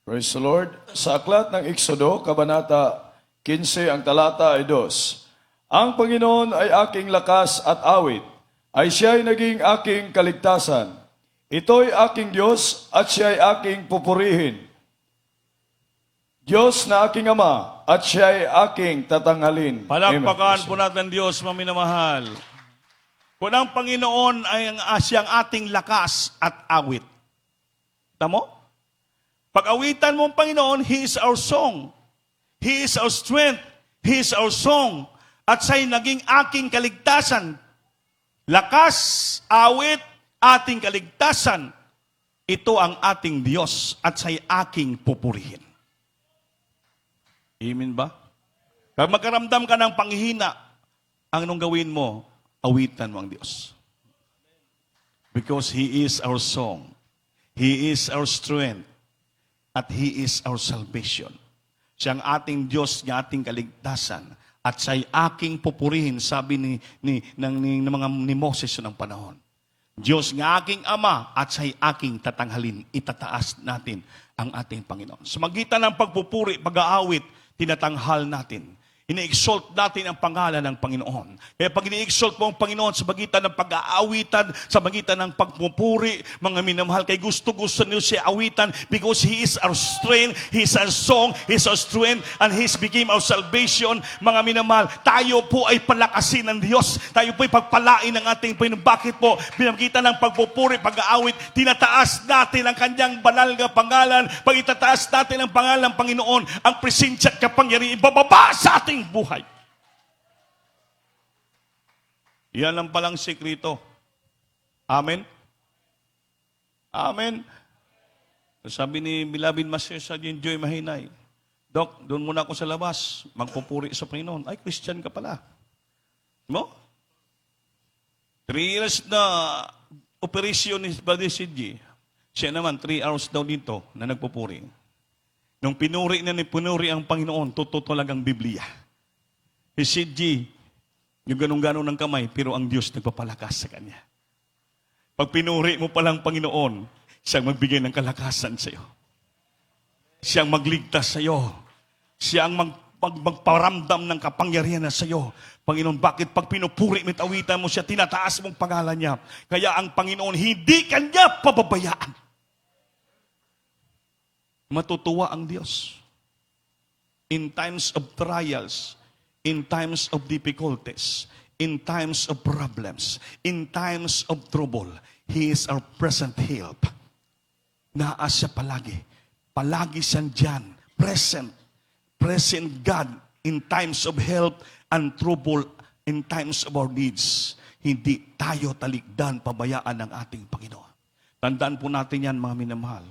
Speaker 4: Praise the Lord. Sa aklat ng Exodo, Kabanata 15, ang talata ay 2. Ang Panginoon ay aking lakas at awit, ay siya'y naging aking kaligtasan. Ito'y aking Diyos at siya'y aking pupurihin. Diyos na aking Ama at siya'y aking tatanghalin.
Speaker 2: Palakpakan
Speaker 4: Amen.
Speaker 2: po natin Diyos, mga minamahal. Kung ang Panginoon ay siyang ating lakas at awit. Tamo? Pag-awitan mo ang Panginoon, He is our song. He is our strength. He is our song. At siya'y naging aking kaligtasan. Lakas, awit, ating kaligtasan. Ito ang ating Diyos at siya'y aking pupurihin. Amen ba? Pag magkaramdam ka ng panghihina, ang anong gawin mo? Awitan mo ang Diyos. Because He is our song. He is our strength. At He is our salvation. Siya ang ating Diyos, ng ating kaligtasan. At siya'y aking pupurihin, sabi ni Moses ng panahon. Diyos ng aking Ama, at siya'y aking tatanghalin. Itataas natin ang ating Panginoon. Sa magitan ng pagpupuri, pag-aawit, tinatanghal natin. Ini-exalt natin ang pangalan ng Panginoon. Kaya pag ini-exalt mo ang Panginoon sa magitan ng pag-aawitan, sa magitan ng pagpupuri, mga minamahal, kay gusto-gusto niyo siya awitan because He is our strength, He is our song, He is our strength, and He became our salvation. Mga minamahal, tayo po ay palakasin ng Diyos. Tayo po ay pagpalain ng ating Panginoon. Bakit po? Binamitan ng pagpupuri, pag-aawit, tinataas natin ang kanyang banal na pangalan. Pag itataas natin ang pangalan ng Panginoon, ang presensya at kapangyarihan ibababa sa ating buhay. Yan lang palang sekreto. Amen? Amen? Sabi ni Beloved Master Sergeant Joy Mahinay, Doc, doon muna ako sa labas, magpupuri sa Panginoon. Ay, Christian ka pala. Mo? 3 years na operasyon ni Brother CG. Siya naman, 3 hours daw dito na nagpupuri. Nung pinuri ang Panginoon, totoo talagang Biblia. Si CG, yung ganun-ganon ng kamay, pero ang Diyos nagpapalakas sa kanya. Pag pinuri mo palang Panginoon, siyang magbigay ng kalakasan sa iyo. Siyang magligtas sa iyo. Siyang magparamdam ng kapangyarihan na sa iyo. Panginoon, bakit pag pinupuri mo at awitan mo siya, tinataas mong pangalan niya. Kaya ang Panginoon, hindi kanya pababayaan. Matutuwa ang Diyos. In times of trials, in times of difficulties, in times of problems, in times of trouble, He is our present help. Naas siya palagi. Palagi siya dyan. Present. Present God in times of help and trouble, in times of our needs. Hindi tayo talikdan, pabayaan ng ating Panginoon. Tandaan po natin yan, mga minamahal.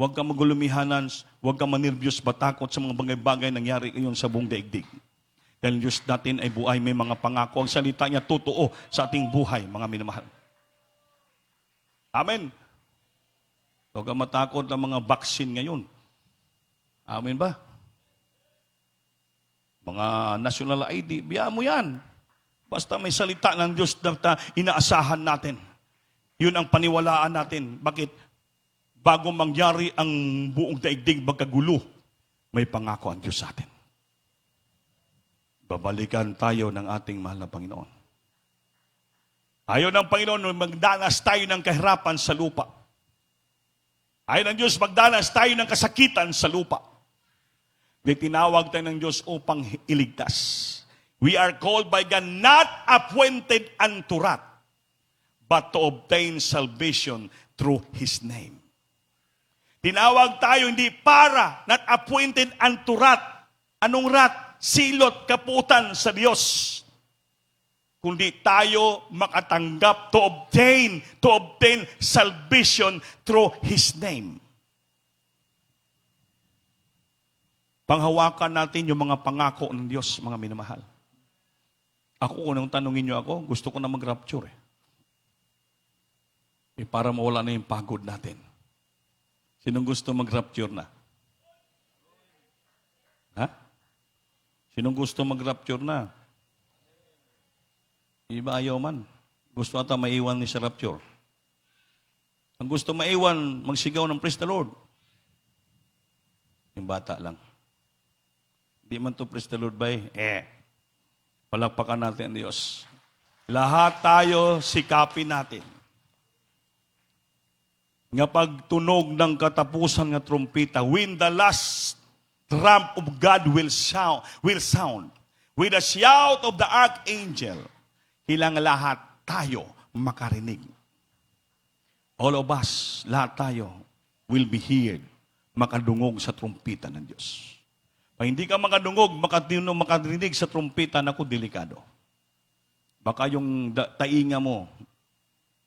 Speaker 2: Huwag kang magulumihanan, huwag kang manirbiyos, batakot sa mga bagay-bagay nangyari ngayon sa buong daigdig. Dahil Diyos natin ay buhay, may mga pangako. Ang salita niya totoo sa ating buhay, mga minamahal. Amen. Huwag kang matakot ng mga vaccine ngayon. Amen ba? Mga national ID, biyaan mo yan. Basta may salita ng Diyos na inaasahan natin. Yun ang paniwalaan natin. Bakit? Bago mangyari ang buong daigdig magkagulo, may pangako ang Diyos sa atin. Babalikan tayo ng ating mahal na Panginoon. Ayaw ng Panginoon, magdanas tayo ng kahirapan sa lupa. Ayaw ng Diyos, magdanas tayo ng kasakitan sa lupa. May tinawag tayo ng Diyos upang iligtas. We are called by God, not appointed unto wrath, but to obtain salvation through His name. Tinawag tayo hindi para, not appointed unto wrath. Anong wrath? Silot, kaputan sa Diyos. Kundi tayo makatanggap to obtain salvation through His name. Panghawakan natin yung mga pangako ng Diyos, mga minamahal. Ako, kung tanungin niyo ako, gusto ko na mag-rapture. Para mawala na yung pagod natin. Sinong gusto mag-rapture na? Ha? Sinong gusto mag-rapture na? Iba ayaw man. Gusto ata maiwan ni sa rapture. Ang gusto maiwan, magsigaw ng praise the Lord. Yung bata lang. Di man to praise the Lord ba palakpakan natin ang Diyos. Lahat tayo sikapin natin. Nga pagtunog ng katapusan nga trumpita, when the last trump of God will sound, with the shout of the archangel, ilang lahat tayo makarinig. All of us, lahat tayo, will be heard, makadungog sa trumpita ng Diyos. Pag hindi ka makadungog, makarinig sa trumpita, naku, delikado. Baka yung tainga mo,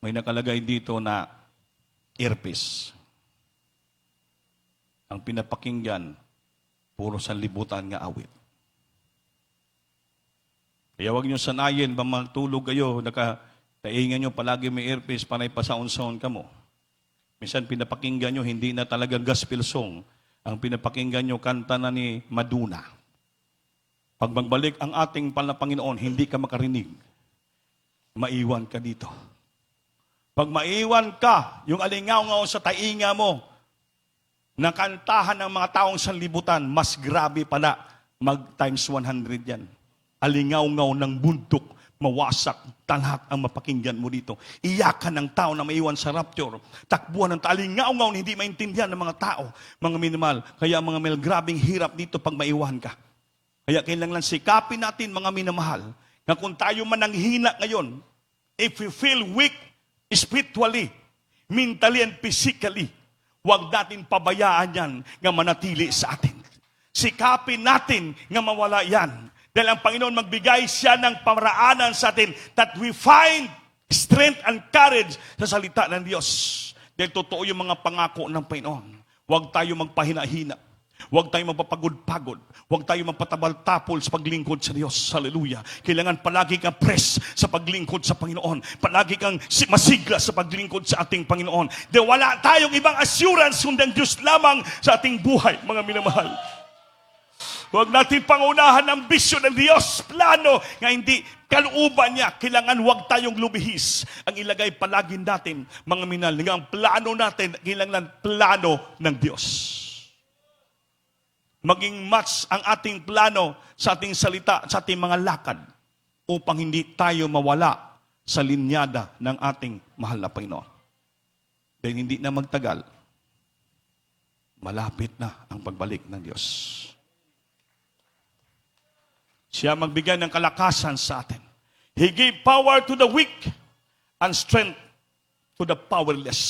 Speaker 2: may nakalagay dito na earpiece. Ang pinapakinggan, puro sanlibutan nga awit. Kaya huwag nyo sanayin, ba matulog kayo, taingan nyo palagi may earpiece, panay pasaon-saon ka mo. Minsan pinapakinggan nyo, hindi na talaga gospel song. Ang pinapakinggan nyo, kanta na ni Madonna. Pag magbalik ang ating Panginoon, hindi ka makarinig. Maiwan ka dito. Pag maiwan ka, yung alingaw-ngaw sa tainga mo, na kantahan ng mga taong sanlibutan, mas grabe pala, mag-times 100 yan. Alingaw-ngaw ng bundok, mawasak, lahat ang mapakinggan mo dito. Iyakan ng tao na maiwan sa rapture. Takbuhan ng alingaw-ngaw na hindi maintindihan ng mga tao, mga minimal. Kaya mga mil, grabing hirap dito pag maiwan ka. Kaya kailangan sikapin natin, mga minamahal, na kung tayo man ang hina ngayon, if we feel weak, spiritually, mentally, and physically, huwag natin pabayaan yan nga manatili sa atin. Sikapin natin nga mawala yan. Dahil ang Panginoon magbigay siya ng pamaraanan sa atin that we find strength and courage sa salita ng Diyos. Dahil totoo yung mga pangako ng Panginoon. Huwag tayo magpahina-hina. Huwag tayo magpapagod-pagod. Huwag tayo magpatabal-tapol sa paglingkod sa Diyos. Hallelujah. Kailangan palagi kang press sa paglingkod sa Panginoon. Palagi kang masigla sa paglingkod sa ating Panginoon. Dahil wala tayong ibang assurance kundi ang Diyos lamang sa ating buhay, mga minamahal. Huwag natin pangunahan ang bisyo ng Diyos. Plano nga hindi kalooban niya. Kailangan huwag tayong lumihis. Ang ilagay palagi natin, mga minal, nga ang plano natin, kailangan plano ng Diyos. Maging match ang ating plano sa ating salita, sa ating mga lakad, upang hindi tayo mawala sa linyada ng ating mahal na Panginoon. Dahil hindi na magtagal, malapit na ang pagbalik ng Diyos. Siya magbigay ng kalakasan sa atin. He gave power to the weak and strength to the powerless.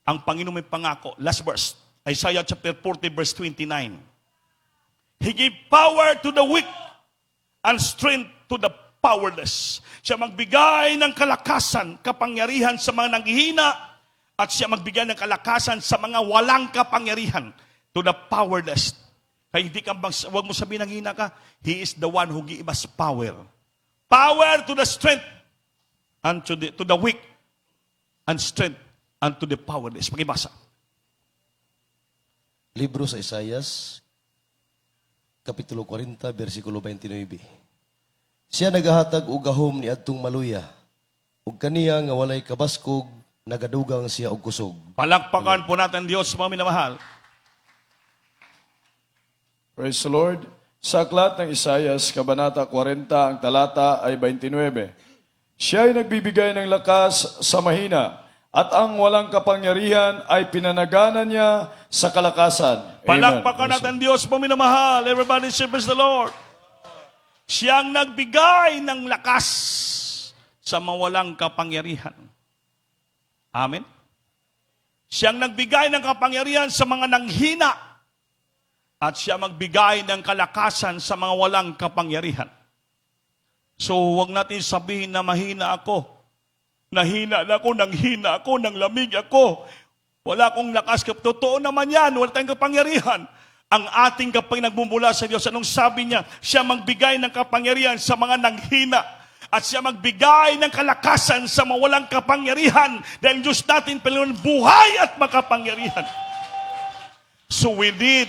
Speaker 2: Ang Panginoon may pangako. Last verse. Isaiah chapter 40 verse 29. He gave power to the weak and strength to the powerless. Siya magbigay ng kalakasan, kapangyarihan sa mga nanghihina, at siya magbigay ng kalakasan sa mga walang kapangyarihan, to the powerless. Kaya hindi ka, huwag mo sabihin nanghihina ka, He is the one who gives us power. Power to the strength and to the weak, and strength and to the powerless. Pakibasa.
Speaker 3: Libro sa Isayas, Kapitulo 40, versikulo 29. Siya nagahatag og gahom ni adtong maluya, ug kaniya nga walay kabaskog, nagadugang siya og kusog.
Speaker 2: Palakpakan po natin Diyos, mga minamahal.
Speaker 4: Praise the Lord. Sa aklat ng Isayas, Kabanata 40, ang talata ay 29. Siya ay nagbibigay ng lakas sa mahina, at ang walang kapangyarihan ay pinanaganan niya sa kalakasan.
Speaker 2: Palakpakan natin Diyos, paminamahal. Everybody say, praise the Lord. Siyang nagbigay ng lakas sa mawalang kapangyarihan. Amen? Siyang nagbigay ng kapangyarihan sa mga nanghina. At siya magbigay ng kalakasan sa mga walang kapangyarihan. So, huwag natin sabihin na mahina ako. Nahina na ako, nanghina ako, nanglamig ako. Wala akong lakas. Totoo naman yan, wala tayong kapangyarihan. Ang ating nagmumula sa Diyos, anong sabi niya? Siya magbigay ng kapangyarihan sa mga nanghina. At siya magbigay ng kalakasan sa mga walang kapangyarihan. Dahil Diyos natin, Panginoon, buhay at makapangyarihan. So we need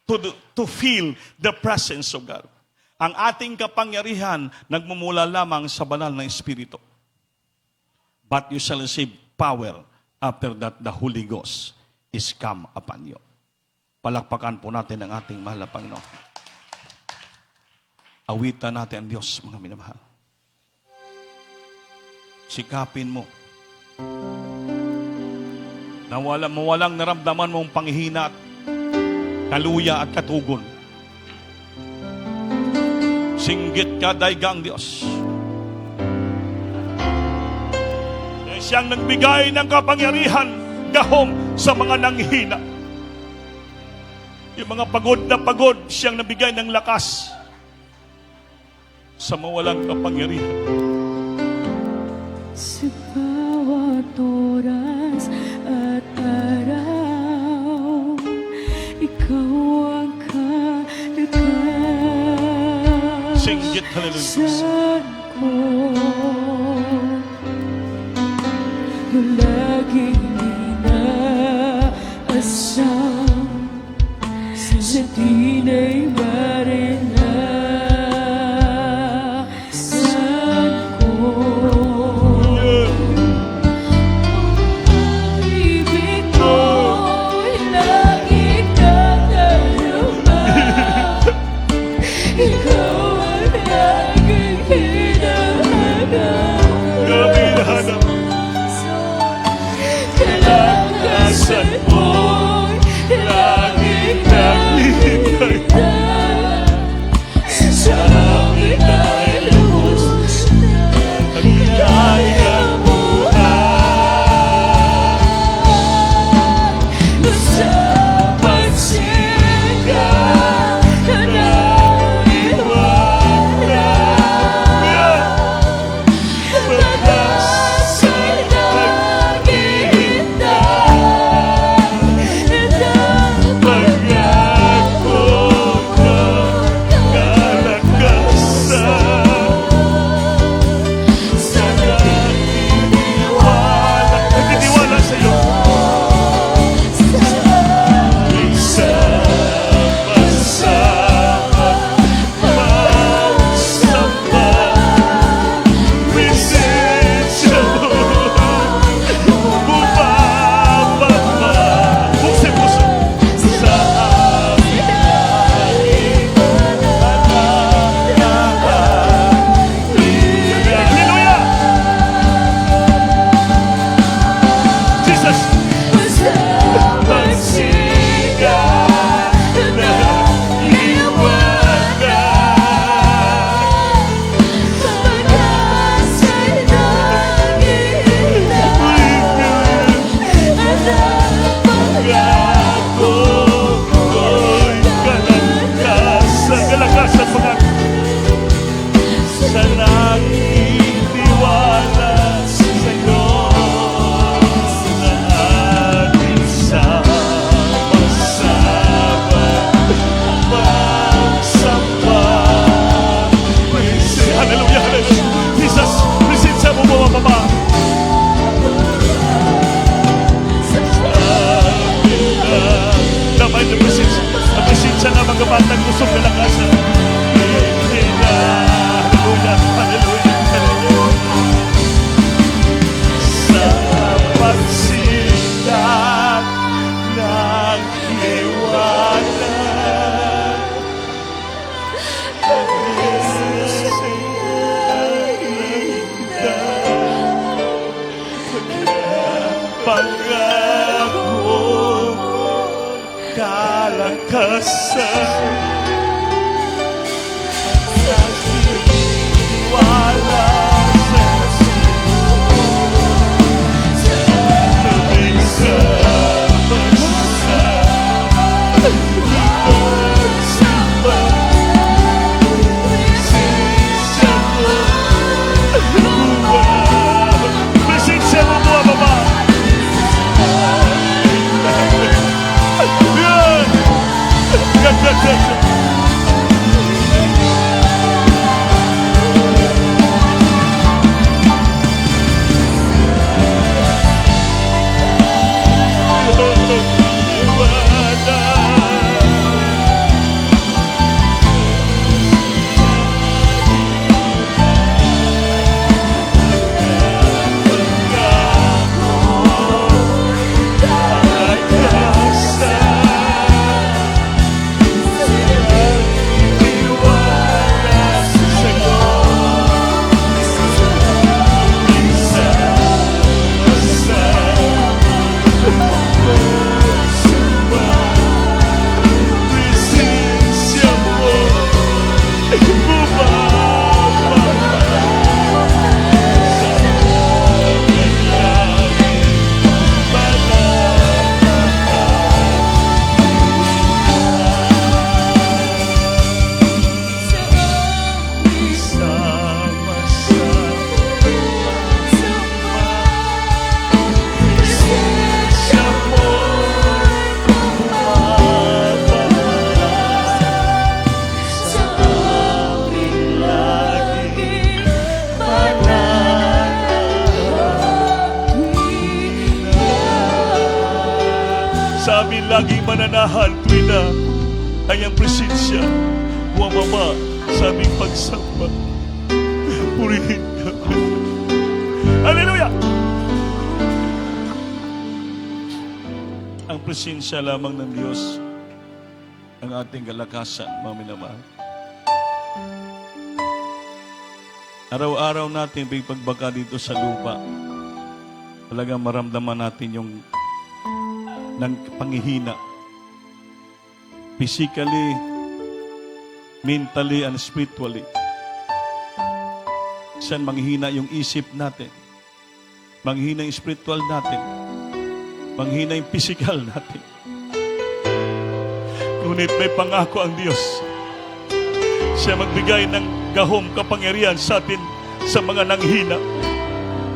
Speaker 2: to feel the presence of God. Ang ating kapangyarihan, nagmumula lamang sa banal na Espiritu. But you shall receive power after that the Holy Ghost is come upon you. Palakpakan po natin ang ating mahal na Panginoon. Awitan natin ang Diyos, mga minamahal. Sikapin mo na mawalang naramdaman mong panghihina at kaluya at katugon. Singgit ka, daigang Diyos. Dahil siyang nagbigay ng kapangyarihan, gahom sa mga nanghina. Yung mga pagod na pagod, siyang nabigay ng lakas sa mawalang kapangyarihan.
Speaker 5: Sa bawat oras at araw, ikaw ang kalakasan.
Speaker 2: Singgit, hallelujah.
Speaker 5: Saan ko laging inaasam sa dina'y marinasan ko. Ibig ko'y laging katarama. Ikaw ang laging hinahanap. Kalakasan mo'y laging nakikita. Sa amin ay lubos na kinabuhay. Basta pagsikat ka ng iwanan. Pag-asa'y naghihintay at ang pangako ng kalakasan. Sa
Speaker 2: Nagtitiwala sa iyo. Sama-sama, magsama, presensya mo, bumababa, buksan puso sa amin ay Hallelujah! Jesus! Pagsikat na iwanan.
Speaker 5: Pag-asa'y naghihintay at ang
Speaker 2: Pangako ko'y kalakasan. Kalakasan pangako. Sa nagtitiwala sa iyo na ating sama-sama magsama. Hallelujah, hallelujah. Jesus, presensya mo bumababa. Damay na presensya. Ang presensya na mga batang gustong kalakasan. Hallelujah, hallelujah, hallelujah. Sa pagsikat ng liwanag, pangako kalakasan. Wala sa tuming sama-sama, magsama, presensya mo, presensya mo bumababa. Ganda, ganda. sa amin laging mananahan tuwing na ang iyong presensya bumaba sa aming pagsamba. Purihin ka. Hallelujah! Ang presensya lamang ng Diyos ang ating kalakasan, mga minamahal. Araw-araw natin pagbaga dito sa lupa, talagang maramdaman natin yung ng panghihina. Physically, mentally, and spiritually. Saan manghihina yung isip natin, manghihina yung spiritual natin, manghihina yung physical natin. Ngunit may pangako ang Diyos. Siya magbigay ng gahom kapangyarihan sa atin sa mga nanghina.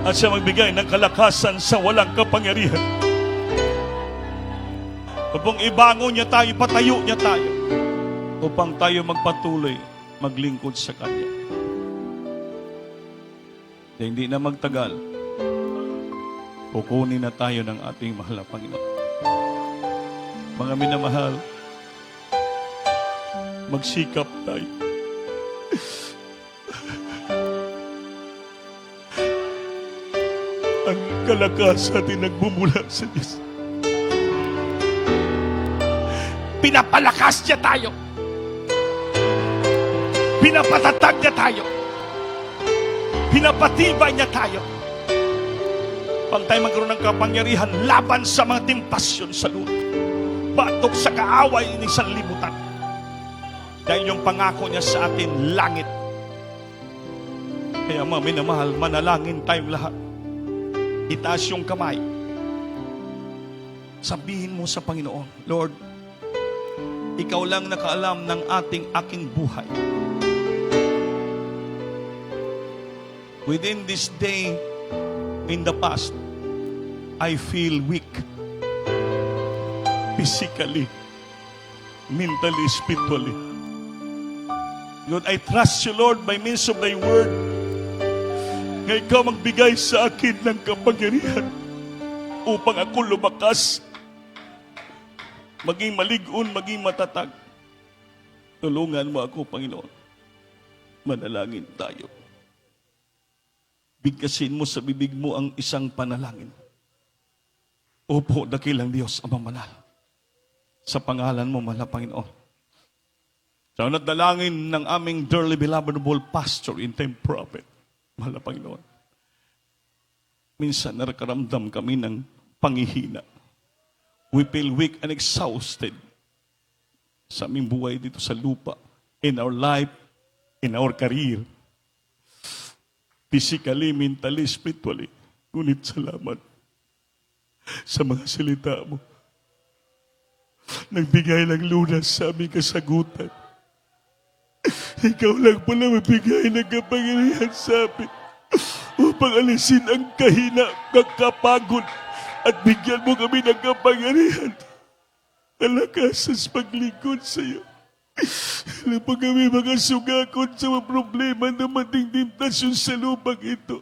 Speaker 2: At siya magbigay ng kalakasan sa walang kapangyarihan. Upang ibangon niya tayo, patayo niya tayo. Upang tayo magpatuloy, maglingkod sa Kanya. Dahil hindi na magtagal, kukunin na tayo ng ating mahal na Panginoon. Mga minamahal, magsikap tayo. Ang kalakasan natin nagmumula sa Diyos. Pinapalakas niya tayo. Pinapatatag niya tayo. Pinapatibay niya tayo. Pag tayo magkaroon ng kapangyarihan laban sa mga temptasyon sa lupa, batok sa kaaway ng sanlibutan. Dahil yung pangako niya sa atin, langit. Kaya mga minamahal, manalangin tayong lahat. Itaas yung kamay. Sabihin mo sa Panginoon, Lord, Ikaw lang nakaalam ng aking buhay. Within this day, in the past, I feel weak. Physically, mentally, spiritually. Lord, I trust you, Lord, by means of thy word. Nga ikaw magbigay sa akin ng kapangyarihan upang ako lumakas, maging maligon, maging matatag. Tulungan mo ako, Panginoon. Manalangin tayo. Bigkasin mo sa bibig mo ang isang panalangin. Opo, dakilang Diyos, Amang Manal. Sa pangalan mo, mahal na Panginoon. Sa dalangin ng aming dearly beloved pastor in time prophet, mahal na Panginoon. Minsan narakaramdam kami ng panghihina. We feel weak and exhausted sa aming buhay dito sa lupa, in our life, in our career, physically, mentally, spiritually. Ngunit salamat sa mga salita mo. Nagbigay ng lunas sa aming kasagutan. Ikaw lang pala magbigay ng kapangyarihan sa amin upang alisin ang kahina, kakapagod, at bigyan mo kami ng kapangyarihan. Alakas sa paglingkod sa iyo. Alam pa kami mga sugakot sa mga problema na mating temptasyon sa lupang ito.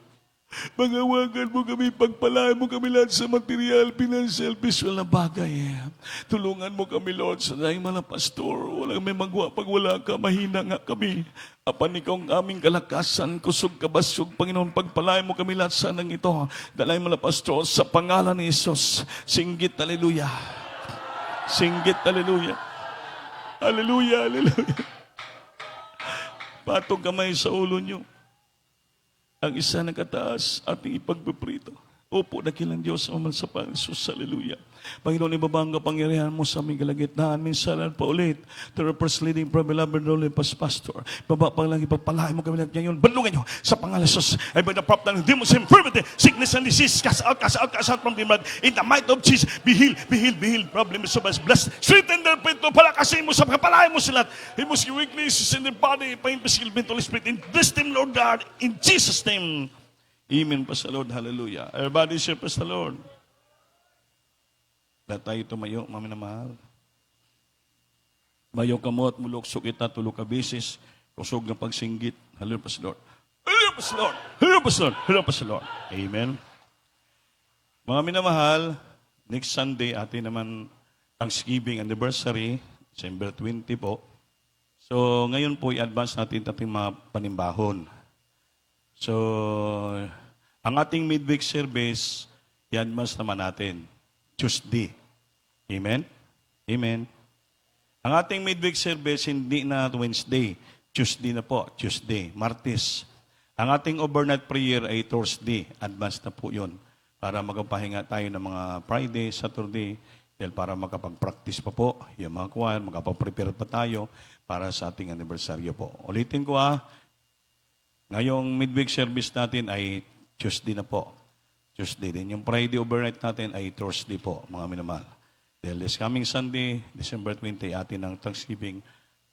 Speaker 2: Pangawagan mo kami, pagpalaan mo kami lahat sa material, financial, visual na bagay. Tulungan mo kami, Lord, sa dahil mga pastor. Walang may magawa pag wala ka, mahina nga kami. Apan ikaw ang aming kalakasan, kusog kabasog, Panginoon, pagpalaan mo kami lahat sa nang ito. Dalay mga pastor, sa pangalan ni Jesus. Singgit, haleluya. Singgit, haleluya. Haleluya, haleluya. Patong kamay sa ulo nyo. Ang isa na kataas, ating ipagpiprito. Opo, dakilang Diyos, amal sa Panginoon Jesus, hallelujah. Panginoon, ibabang kapangyarihan mo sa aming kalagitnaan. Minsan pa ulit, to the first leading beloved Lord Pastor. Baba pang lang ipagpalain mo kami lahat ngayon. Bandungan nyo sa pangalan Jesus. I by the prophet ng demons, infirmity, sickness and disease, cast out from the blood. In the might of Jesus, be healed, be healed, be healed. Problem is so much blessed. Strengthen their faith, palakasin mo sa kapalain mo sila. Remove your weaknesses in their body, pain, physical, mental, spirit. In this name, Lord God, in Jesus' name. Amen pa sa Lord. Hallelujah. Everybody say, praise the Lord. Lahat tayo tumayo, mami na mahal. Bayo ka mo at mulokso kita, tulog ka bisis, kusog na pagsinggit. Hallelujah pa sa Lord. Hallelujah pa sa Lord. Hallelujah pa sa Lord. Hallelujah pa sa Lord. Amen. Mga minamahal, next Sunday, atin naman Thanksgiving anniversary, December 20 po. So, ngayon po, i-advance natin ating mga panimbahon. So, ang ating midweek service, i-advance naman natin. Tuesday. Amen? Amen. Ang ating midweek service, hindi na Wednesday. Tuesday na po. Tuesday. Martes. Ang ating overnight prayer ay Thursday. Advance na po yun. Para magpapahinga tayo ng mga Friday, Saturday, dahil para makapag-practice pa po, yung mga choir, makapag-prepare pa tayo para sa ating anibersaryo po. Ulitin ko ngayong midweek service natin ay Tuesday na po. Tuesday din. Yung Friday overnight natin ay Thursday po, mga minamahal. Dahil this coming Sunday, December 20, atin ang Thanksgiving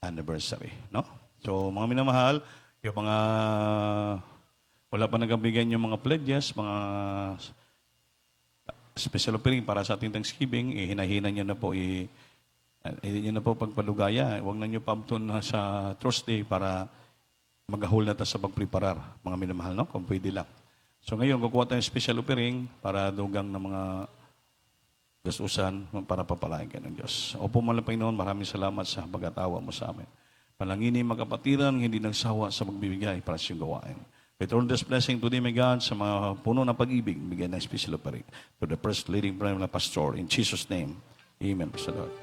Speaker 2: anniversary. No? So, mga minamahal, yung mga wala pa nagabigyan yung mga pledges, mga special offering para sa ating Thanksgiving, hinahina nyo na po, hindi nyo na po pagpalugaya. Huwag na nyo paabton na sa Thursday para mag-ahol na tayo sa pagpreparar, mga minamahal, no? Kung pwede lang. So ngayon, kukuha tayong special offering para dugang ng mga gasusan para papalain ka ng Diyos. Opo, mga Panginoon, maraming salamat sa pag-atawa mo sa amin. Palanginin magkapatiran, hindi nagsawa sa magbibigay para sa iyong gawain. Return this blessing today, my God, sa mga puno ng pag-ibig, bigyan ng special offering to the first leading prime na pastor. In Jesus' name, amen. Praise the Lord.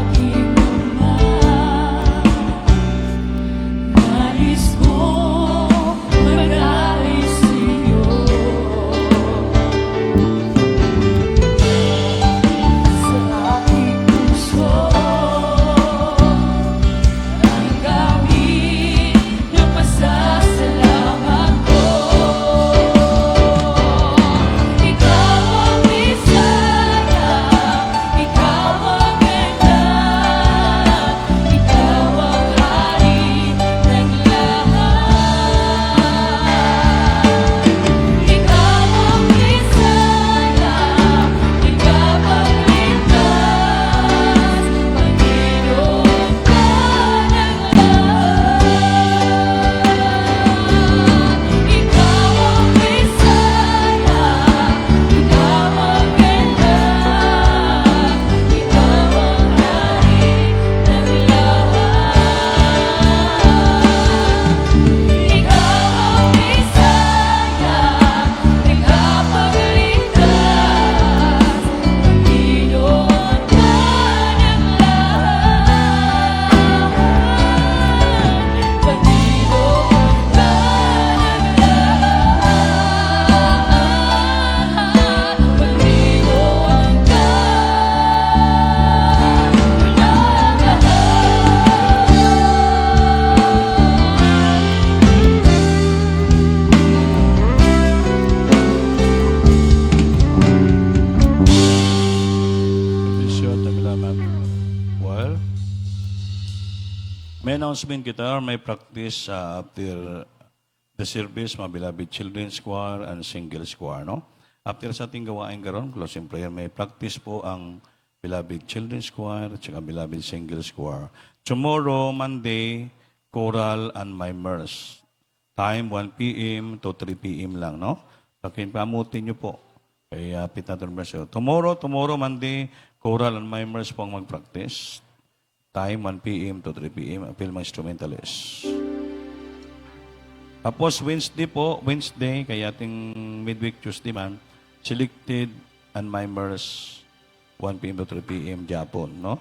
Speaker 5: aking nais ko mag-alay sa'yo. Sa aking puso ang gamit ng pasasalamat ko. Ikaw ang Mesaya, ikaw ang ganap, ikaw ang hari ng lahat. Ikaw ang Mesaya, ikaw ang ligtas, Panginoon ka ng lahat. Ikaw ang Mesaya, ikaw ang ganap, ikaw ang hari ng lahat. Ikaw ang Mesaya, tagapagligtas, Panginoon ka ng lahat. Panginoon ka ng lahat. Panginoon ka
Speaker 2: Bishop, salamat. Well, may announcement kita, may practice after the service, mga beloved children's choir and singles choir, no? After sa ating gawain karon, closing prayer, may practice po ang beloved children's choir at saka beloved singles choir. Tomorrow, Monday, choral and mimers. Time 1 p.m. to 3 p.m. lang, no? Pakin pamutin nyo po. Kaya Pitaton Brazil. Tomorrow, Monday, choral and mimers po ang mag-practice. Time 1 p.m. to 3 p.m. Appeal mga instrumentalists. Tapos Wednesday, kaya ating midweek Tuesday man, selected and mimers 1 p.m. to 3 p.m. Japon, no?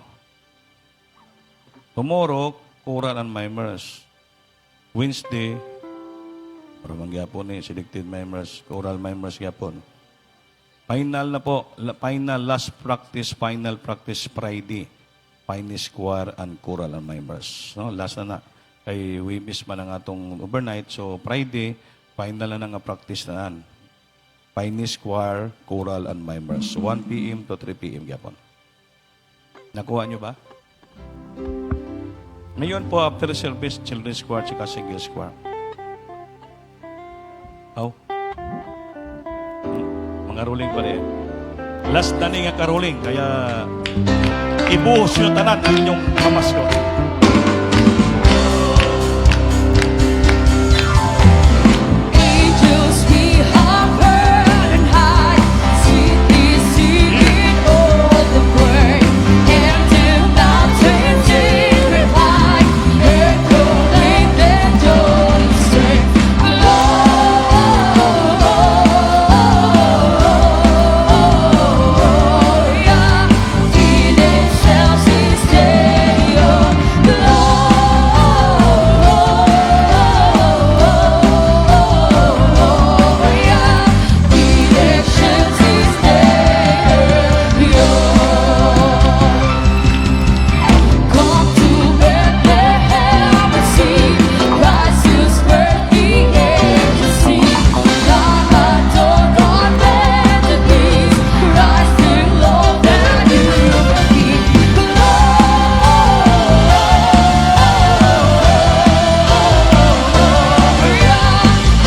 Speaker 2: Tomorrow, choral and mimers. Wednesday, parang Japon selected mimers, choral mimers Japon. Final na po, last practice, final practice Friday. Finest choir and choral and mimers. No? Last na. Kay we miss man ang atong overnight. So Friday, final na nga practice na nan. Finest choir, choral and mimers. 1 p.m. to 3 p.m. Gapon. Nakuha nyo ba? Ngayon po, after service, children's choir, tsaka singles choir. How? Mga Karuling pa rin. Last na ni nga karuling, kaya ibuhos nyo tanan ang inyong pamasko.
Speaker 5: Angels we have heard and high, sweetly singing all the word, and till mountains in reply, echoing their joy strength. Gloria, in excelsis Deo. Gloria, in excelsis Deo. Come to Bethlehem and see Christ whose birth the angels sing. Come adore God, let the peace Christ the Lord and human King. Gloria,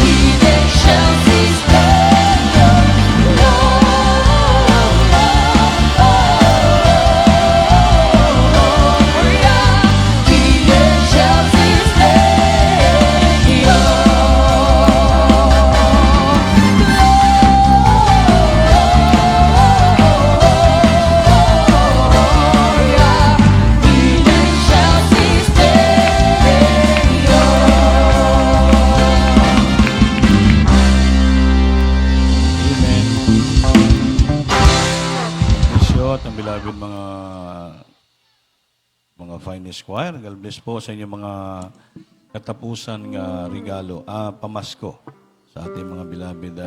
Speaker 5: in excelsis Deo. Gloria, in excelsis Deo. Gloria, in excelsis Deo.
Speaker 2: Amen. Shot ang beloved mga finest choir. God bless po sa inyong mga katapusan nga regalo, pamasko sa ating mga beloved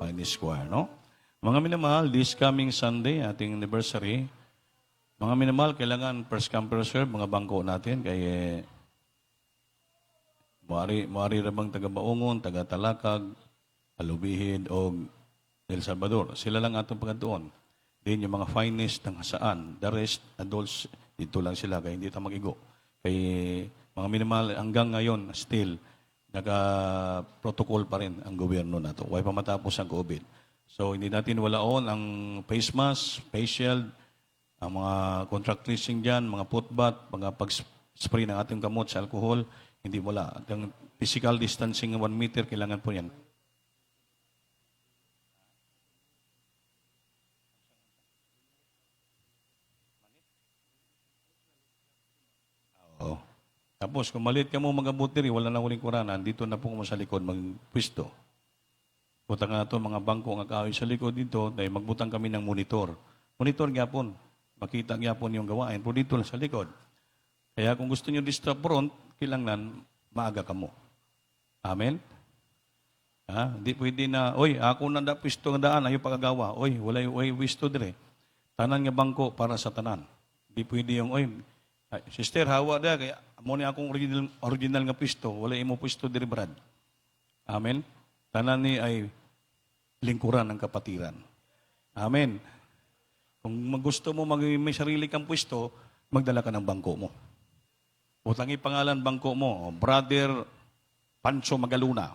Speaker 2: finest choir, no? Mga minamahal, this coming Sunday, ating anniversary, mga minamahal, kailangan first come, first serve, mga bangko natin, kay Muari rabang taga-Baungon, taga-Talakag, Alubihid, o El Salvador. Sila lang atong pagkantuon. Din yung mga finest ng hasaan. The rest, adults, dito lang sila, kaya hindi tayo mag-igo. Kay mga minimal, hanggang ngayon, still, naka-protocol pa rin ang gobyerno nato. Huwag pa matapos ang COVID. So, hindi natin walaon ang face mask, face shield, ang mga contract tracing dyan, mga putbat, mga pag-spray ng ating gamot sa alcohol, hindi wala. At ang physical distancing 1 meter, kailangan po yan. Oo. Tapos, kung malit ka mo mag-abutiri, wala na huling kuranan, dito na po mo sa likod magpwisto. Butang nga ito, mga bangko nga kahoy sa likod dito, dahil magbutang kami ng monitor. Monitor gyapon. Makita gyapon yung gawain, pero dito lang sa likod. Kaya kung gusto nyo dito front, kailangan maaga ka mo. Amen? Ha? Hindi pwede na, oy, ako na pwisto ng daan, ayaw pagagawa. Oy, wala yung pwisto dire. Tanan nga bangko para sa tanan. Hindi pwede yung, oy, ay, sister, hawa da, kaya mo ni akong original nga pwisto, wala imo pwisto dire, Brad. Amen? Tanan ni ay lingkuran ng kapatiran. Amen? Kung gusto mo may sarili kang pwesto, magdala ka ng bangko mo. Utangi pangalan bangko mo, Brother Pancho Magaluna.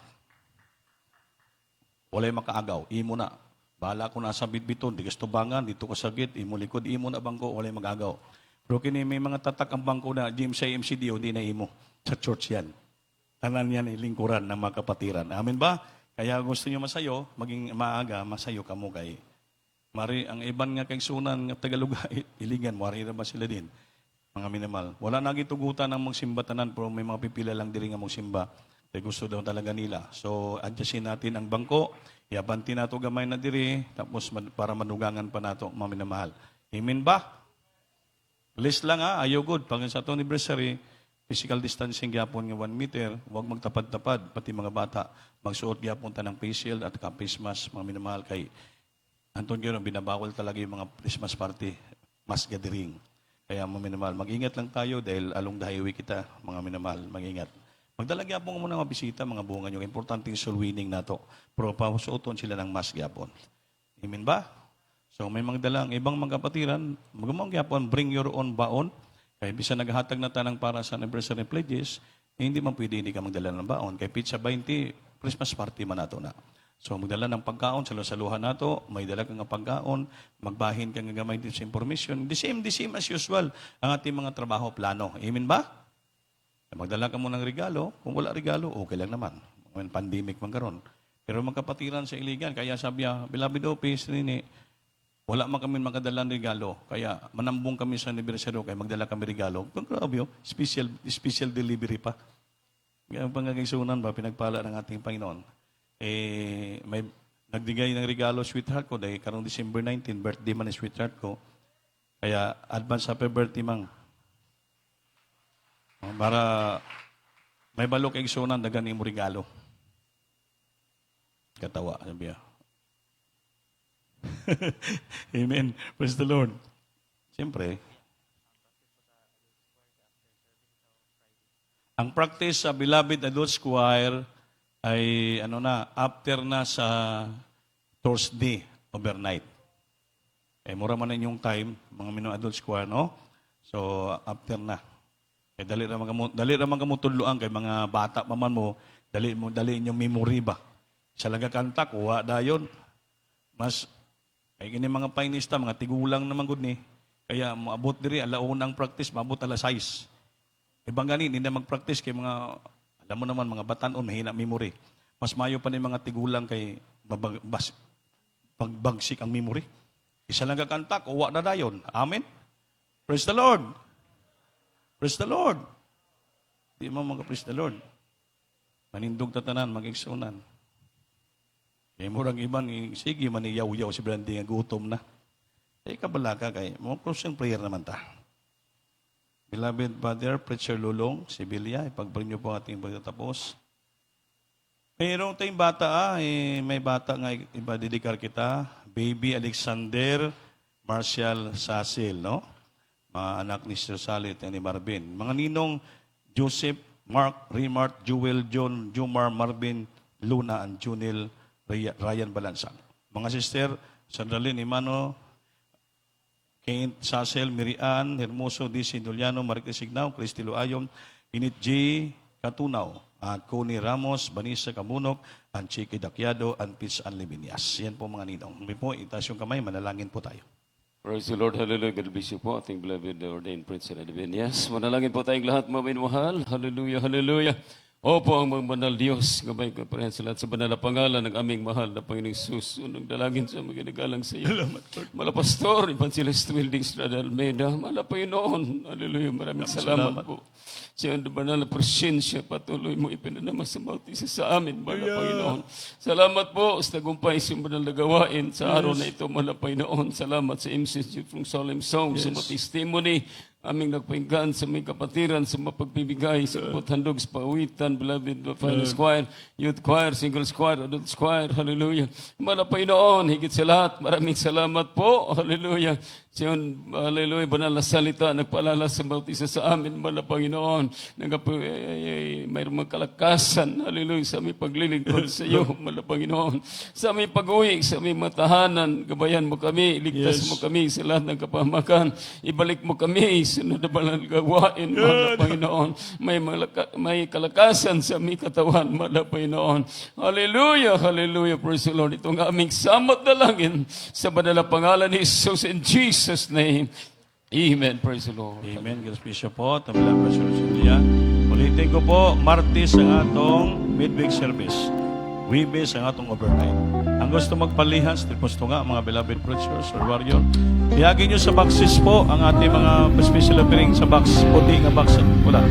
Speaker 2: Walay makaagaw, imo na. Bahala ko na sa bitbiton, di kastubangan, dito ka sagit, imo likod, imo na bangko, walay magagaw. Pero kini may mga tatak ang bangko na GMC MCDO, di na imo. Sa church yan. Tanan yan ilingkuran ng mga kapatiran. Amen ba? Kaya gusto nyo masayo, maging maaga, masayo ka mo kay Mari, ang iban nga kay sunan nga Tagaluga, iligan, wari na ba sila din? Mga minimal. Wala na gitugutan ang mong simbatanan, pero may mga pipila lang diri nga mong simba. Kaya gusto daw talaga nila. So, adjustin natin ang bangko, iabanti nato gamay na diri, tapos para manugangan pa nato, mga minamahal. Amen ba? List lang ayaw good. Pag sa ito anniversary, physical distancing gyapon nga 1 meter, huwag magtapad-tapad, pati mga bata, magsuot gyapon ta ng face shield at face mask, mga minamahal kay Anton Gero, binabawal talaga yung mga Christmas party, mass gathering. Kaya mga minamahal, mag-ingat lang tayo dahil along the highway kita, mga minamahal, mag-ingat. Magdala gyapon muna mga bisita, mga bunga nyo. Importante yung soul winning na to. Pero pausuoton sila ng mask gyapon. Amen ba? So may mga dalang ibang mga kapatiran, magamang gyapon, bring your own baon. Kaya bisa naghatag na tanang para sa anniversary pledges, hindi man pwede hindi ka magdala ng baon. Kaya pizza 20, Christmas party man nato na. So magdala ng pagkaon sa saluhan nato, may dala ka nga pagkaon, magbahin ka nga gamay din sa information. The same as usual ang ating mga trabaho plano. Amen ba? Magdala ka mo ng regalo. Kung wala regalo, okay lang naman. May pandemic man karon. Pero magkapatiran sa iligan, kaya sabi niya, beloved office, rini, wala man kami makadala ng regalo. Kaya manambong kami sa anibersaryo, kaya magdala kami regalo. Pero grabe, special delivery pa. Kaya pangagaysunan ba, pinagpala ng ating Panginoon. May nagbigay ng regalo sweetheart ko dahil karong December 19, birthday man ni sweetheart ko. Kaya advance happy birthday, mang. Para may balok kay sunan dagan mo regalo. Katawa, sabi niya. Amen. Praise the Lord. Siyempre, ang practice sa Beloved Adults Choir ay after na sa Thursday overnight. Mura man na yung time, mga minong Adults Choir, no? So, after na. Dali raman kamo tudloan kay mga bata pa man mo, dali inyong memory ba. Sa laga kanta, kuha dayon. Mas, kay gini mga painista, mga tigulang naman gud ni. Kaya moabot diri, alauna ang practice, maabot alas 6. Ibang ganin, hindi na mag-practice kay mga, alam mo naman, mga batanon, mahina memory. Mas mayo pa ni mga tigulang kay pagbagsik ang memory. Isa lang kanta, kuha na dayon. Amen? Praise the Lord! Praise the Lord! Di mo praise the Lord. Manindog tatanan, mag-iksunan. Eh, murang iban, sige, maniyaw-yaw si Brandy, ang gutom na. Kabala ka kay, mga closing prayer naman ta. Beloved Father, Preacher Lulong, Sibilia, ipag-bring niyo po ating pagtatapos. Mayroong tayong bata, may bata nga iba-dedikar kita, Baby Alexander Marcial Sasil, no? Mga anak ni Sir Salit ni Marvin. Mga ninong Joseph, Mark, Remart, Jewel, John, Jumar, Marvin, Luna, and Junil, Ryan Balansang. Mga sister, Sandalin, Imano, Kent, Sasel, Mirian, Hermoso, DC, Duliano, Maricris Signaw, Cristilo Ayon, Init J. Katunaw, at Connie Ramos, Vanessa Kamunok, and Chiki Dakyado, and Pitch Anlibinias. Yan po mga ninong. May po, itaas yung kamay, manalangin po tayo.
Speaker 6: Praise the Lord, hallelujah, God bless you po, ating beloved ordained Prince and Advenias. Manalangin po tayong lahat, mga minumahal. Hallelujah, hallelujah. Opo, ang mga banal Diyos, gabay ko pa rin sa lahat sa banal na pangalan ng aming mahal na Panginoong Sus. Unang dalangin sa mga ginagalang sa iyo. Mala Pastor, Evangelist Wilding Strada Almeida, mala Panginoon. Hallelujah, maraming salamat po. Sa iyong banal na presensya, patuloy mo ipinanama sa bawat isa sa amin, mala Panginoon. Salamat po sa tagumpay sa banal na gawain sa araw na ito, mala Panginoon. Salamat sa MCC from Solemn Song, sa mga testimony, aming nagpainggan sa may kapatiran, sa mapagbibigay, sa handog, sa pauwitan, beloved Finance Choir, Youth Choir, Singles Choir, Adults Choir, hallelujah. Mala Panginoon, higit sa lahat, maraming salamat po, hallelujah. Siyon, hallelujah, banal na salita, nagpaalala sa bawat isa sa amin, mala Panginoon, mayroong magkalakasan, hallelujah, sa aming paglilingkod sa iyo, mala Panginoon, sa aming pag-uwi, sa aming matahanan, gabayan mo kami, iligtas mo kami sa lahat ng kapahamakan, ibalik mo kami, sunod na banal gawain, mala Panginoon, may kalakasan sa aming katawan, mala Panginoon, hallelujah, hallelujah, praise the Lord, itong aming samot dalangin, sa banal na pangalan ni Jesus, in Jesus' name, amen. Praise the Lord.
Speaker 2: Amen. God bless you po. Tamilang Pastor Julia. Ulitin ko po, Martes ang atong midweek service. Webes ang atong overnight. Ang gusto magpalihas, gusto nga mga beloved preachers or warrior, ihagin nyo sa boxes po ang ating mga special offering sa box, puti nga box. Wala.